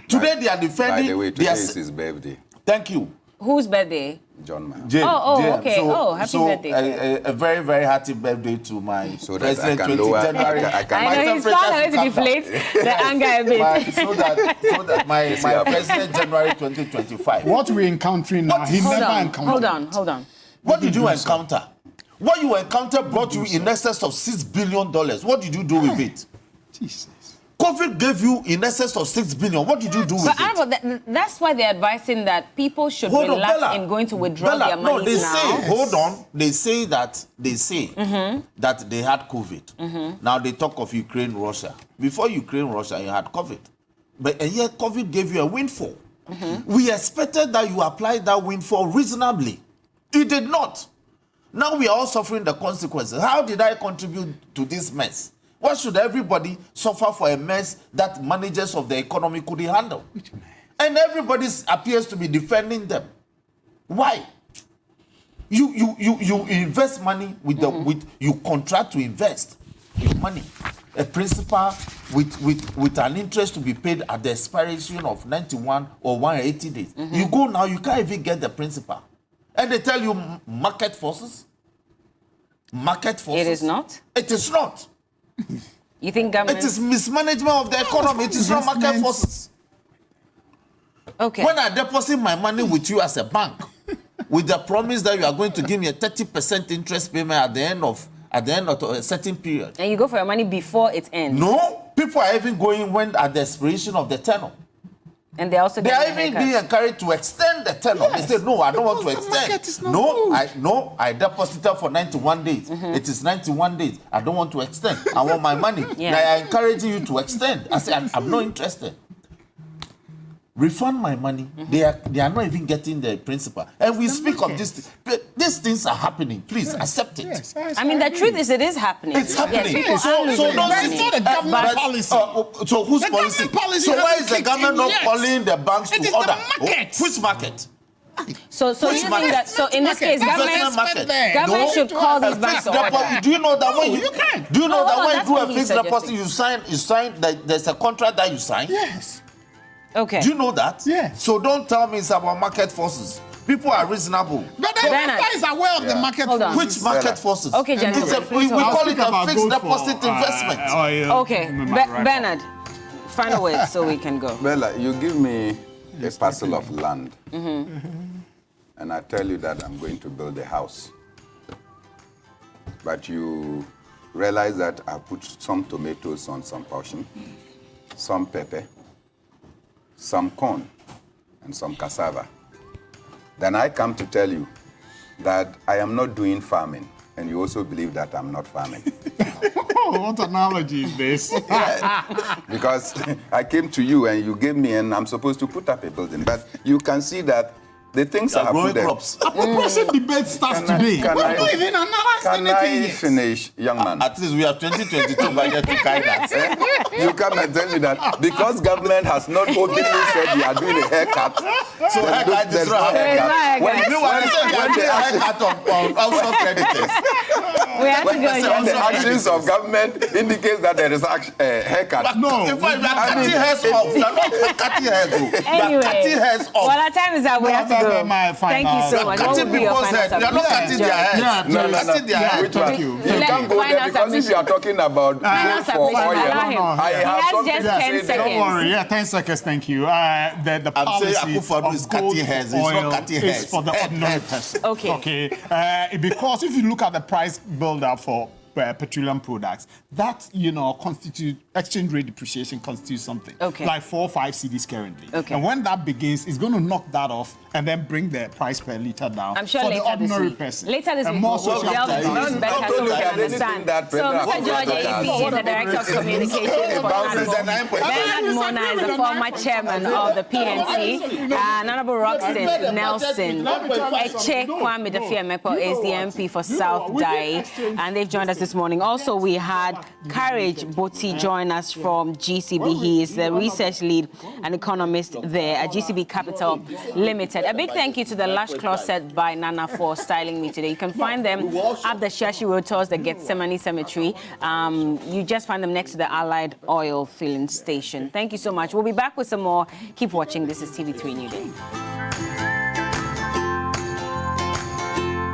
Today they are defending. By the way, they today are is his birthday, Thank you. Whose birthday? John Mahama. Jane, Okay. Happy birthday. A very, very happy birthday to my So that I president, can 20 lower, January. I can I know he's found a way to deflate the anger a bit. so that my president, January 2025. What we're encountering now, he Hold never on, encountered. hold on. What did you encounter? What you encountered brought you in excess of $6 billion. What did you do with it? Jesus. COVID gave you in excess of $6 billion. What did you do with But it? Honorable, that's why they're advising that people should Hold on, relax Bella. in going to withdraw Bella, their money they now. say, hold on. They say that that they had COVID. Now they talk of Ukraine, Russia. Before Ukraine, Russia, you had COVID. And yet COVID gave you a windfall. We expected that you applied that windfall reasonably. You did not. Now we are all suffering the consequences. How did I contribute to this mess? Why should everybody suffer for a mess that managers of the economy couldn't handle? And everybody appears to be defending them. Why? You invest money with you contract to invest your money. A principal with an interest to be paid at the expiration of 91 or 180 days. You go now, you can't even get the principal. And they tell you market forces. Market forces. It is not? It is not. You think government... It is mismanagement of the economy. It is not market forces. Okay. When I deposit my money with you as a bank, with the promise that you are going to give me a 30% interest payment at the end of a certain period. And you go for your money before it ends. No, people are even going when at the expiration of the tenure. And they also They get are a even haircut. being encouraged to extend the tenure. Yes. They say, no, I don't want to Because the market is extend. not I deposited for 91 days. It is 91 days. I don't want to extend. I want my money. Yeah. Now I encourage you to extend. I say, I'm not interested. Refund my money. They are not even getting the principal. And we speak of this. These things are happening. Please accept it. Yes, I mean, the truth is it is happening. It's happening. Yes, people are losing don't money. It's not a government But- policy. So whose The policy? government policy So why hasn't is the kicked government in not yet. calling the banks It to is the order? market. Which market? So you think market? that, so in this case, That's government, the market there. government No. should call A these banks fixed to order. deposit. Do you know that when you can't. Do you know No, that hold on, when that's you do what a he's fixed deposit, suggesting. you sign that there's a contract that you sign? Yes. Okay. Do you know that? Yes. So don't tell me it's about market forces. People are reasonable. But the Bernard. minister is aware of the market Hold on. forces. Which market forces? Okay, gentlemen. It's a, we I'll call it speak a about fixed gold for, deposit investment. Okay, Bernard, final words so we can go. Bella, you give me a parcel of land, and I tell you that I'm going to build a house. but you realize that I put some tomatoes on some portion, some pepper, some corn, and some cassava. Then I come to tell you that I am not doing farming, and you also believe that I'm not farming. Oh, what analogy is this? Because I came to you and you gave me, and I'm supposed to put up a building. But you can see that the things I put there. Appropriation debate starts today. Can We're not even analyzing anything yet. Finish, young man? At least we have 2022 budget to guide us. You come and tell me that because government has not openly said they are doing a haircut. So haircut is not haircut. When the haircut of also creditors. We have to go. When the actions of government indicates that there is a haircut. No, in fact, we are cutting heads off. We are not cutting heads off. Anyway, we are cutting heads off. well, our time is up. We have to go. Thank you so much. Cutting people's heads. We are not cutting their heads. We are cutting their heads. Thank you. You can't go there because if you are talking about vote for oil, I have something to say. 10 seconds. Don't worry. Yeah, 10 seconds. Thank you. The policy of gold oil is for the ordinary person. Okay. Because if you look at the price build-up for petroleum products, that, constitute exchange rate depreciation constitutes something. Like 4 or 5 cedis currently. And when that begins, it's going to knock that off and then bring the price per litre down. I'm sure for later the ordinary this week. person. Later this week, More we'll delve into this better so we can understand. So, Mr. George A.C. is the Director of Communications for Honorable. Bernard Mona is the former chairman of the PNC. Honorable Roxanne Nelson Eche Kwame Dafiamekpo is the MP for South Dai, and they've joined us this morning. Also, we had Courage Boti join us from GCB. He is the research lead and economist there at GCB Capital Limited. A big thank you to the Lush Closet by Nana for styling me today. You can find them at the Shashi Road towards the Gethsemane Cemetery. You just find them next to the Allied Oil filling station. Thank you so much. We'll be back with some more. Keep watching. This is TV3 Newday.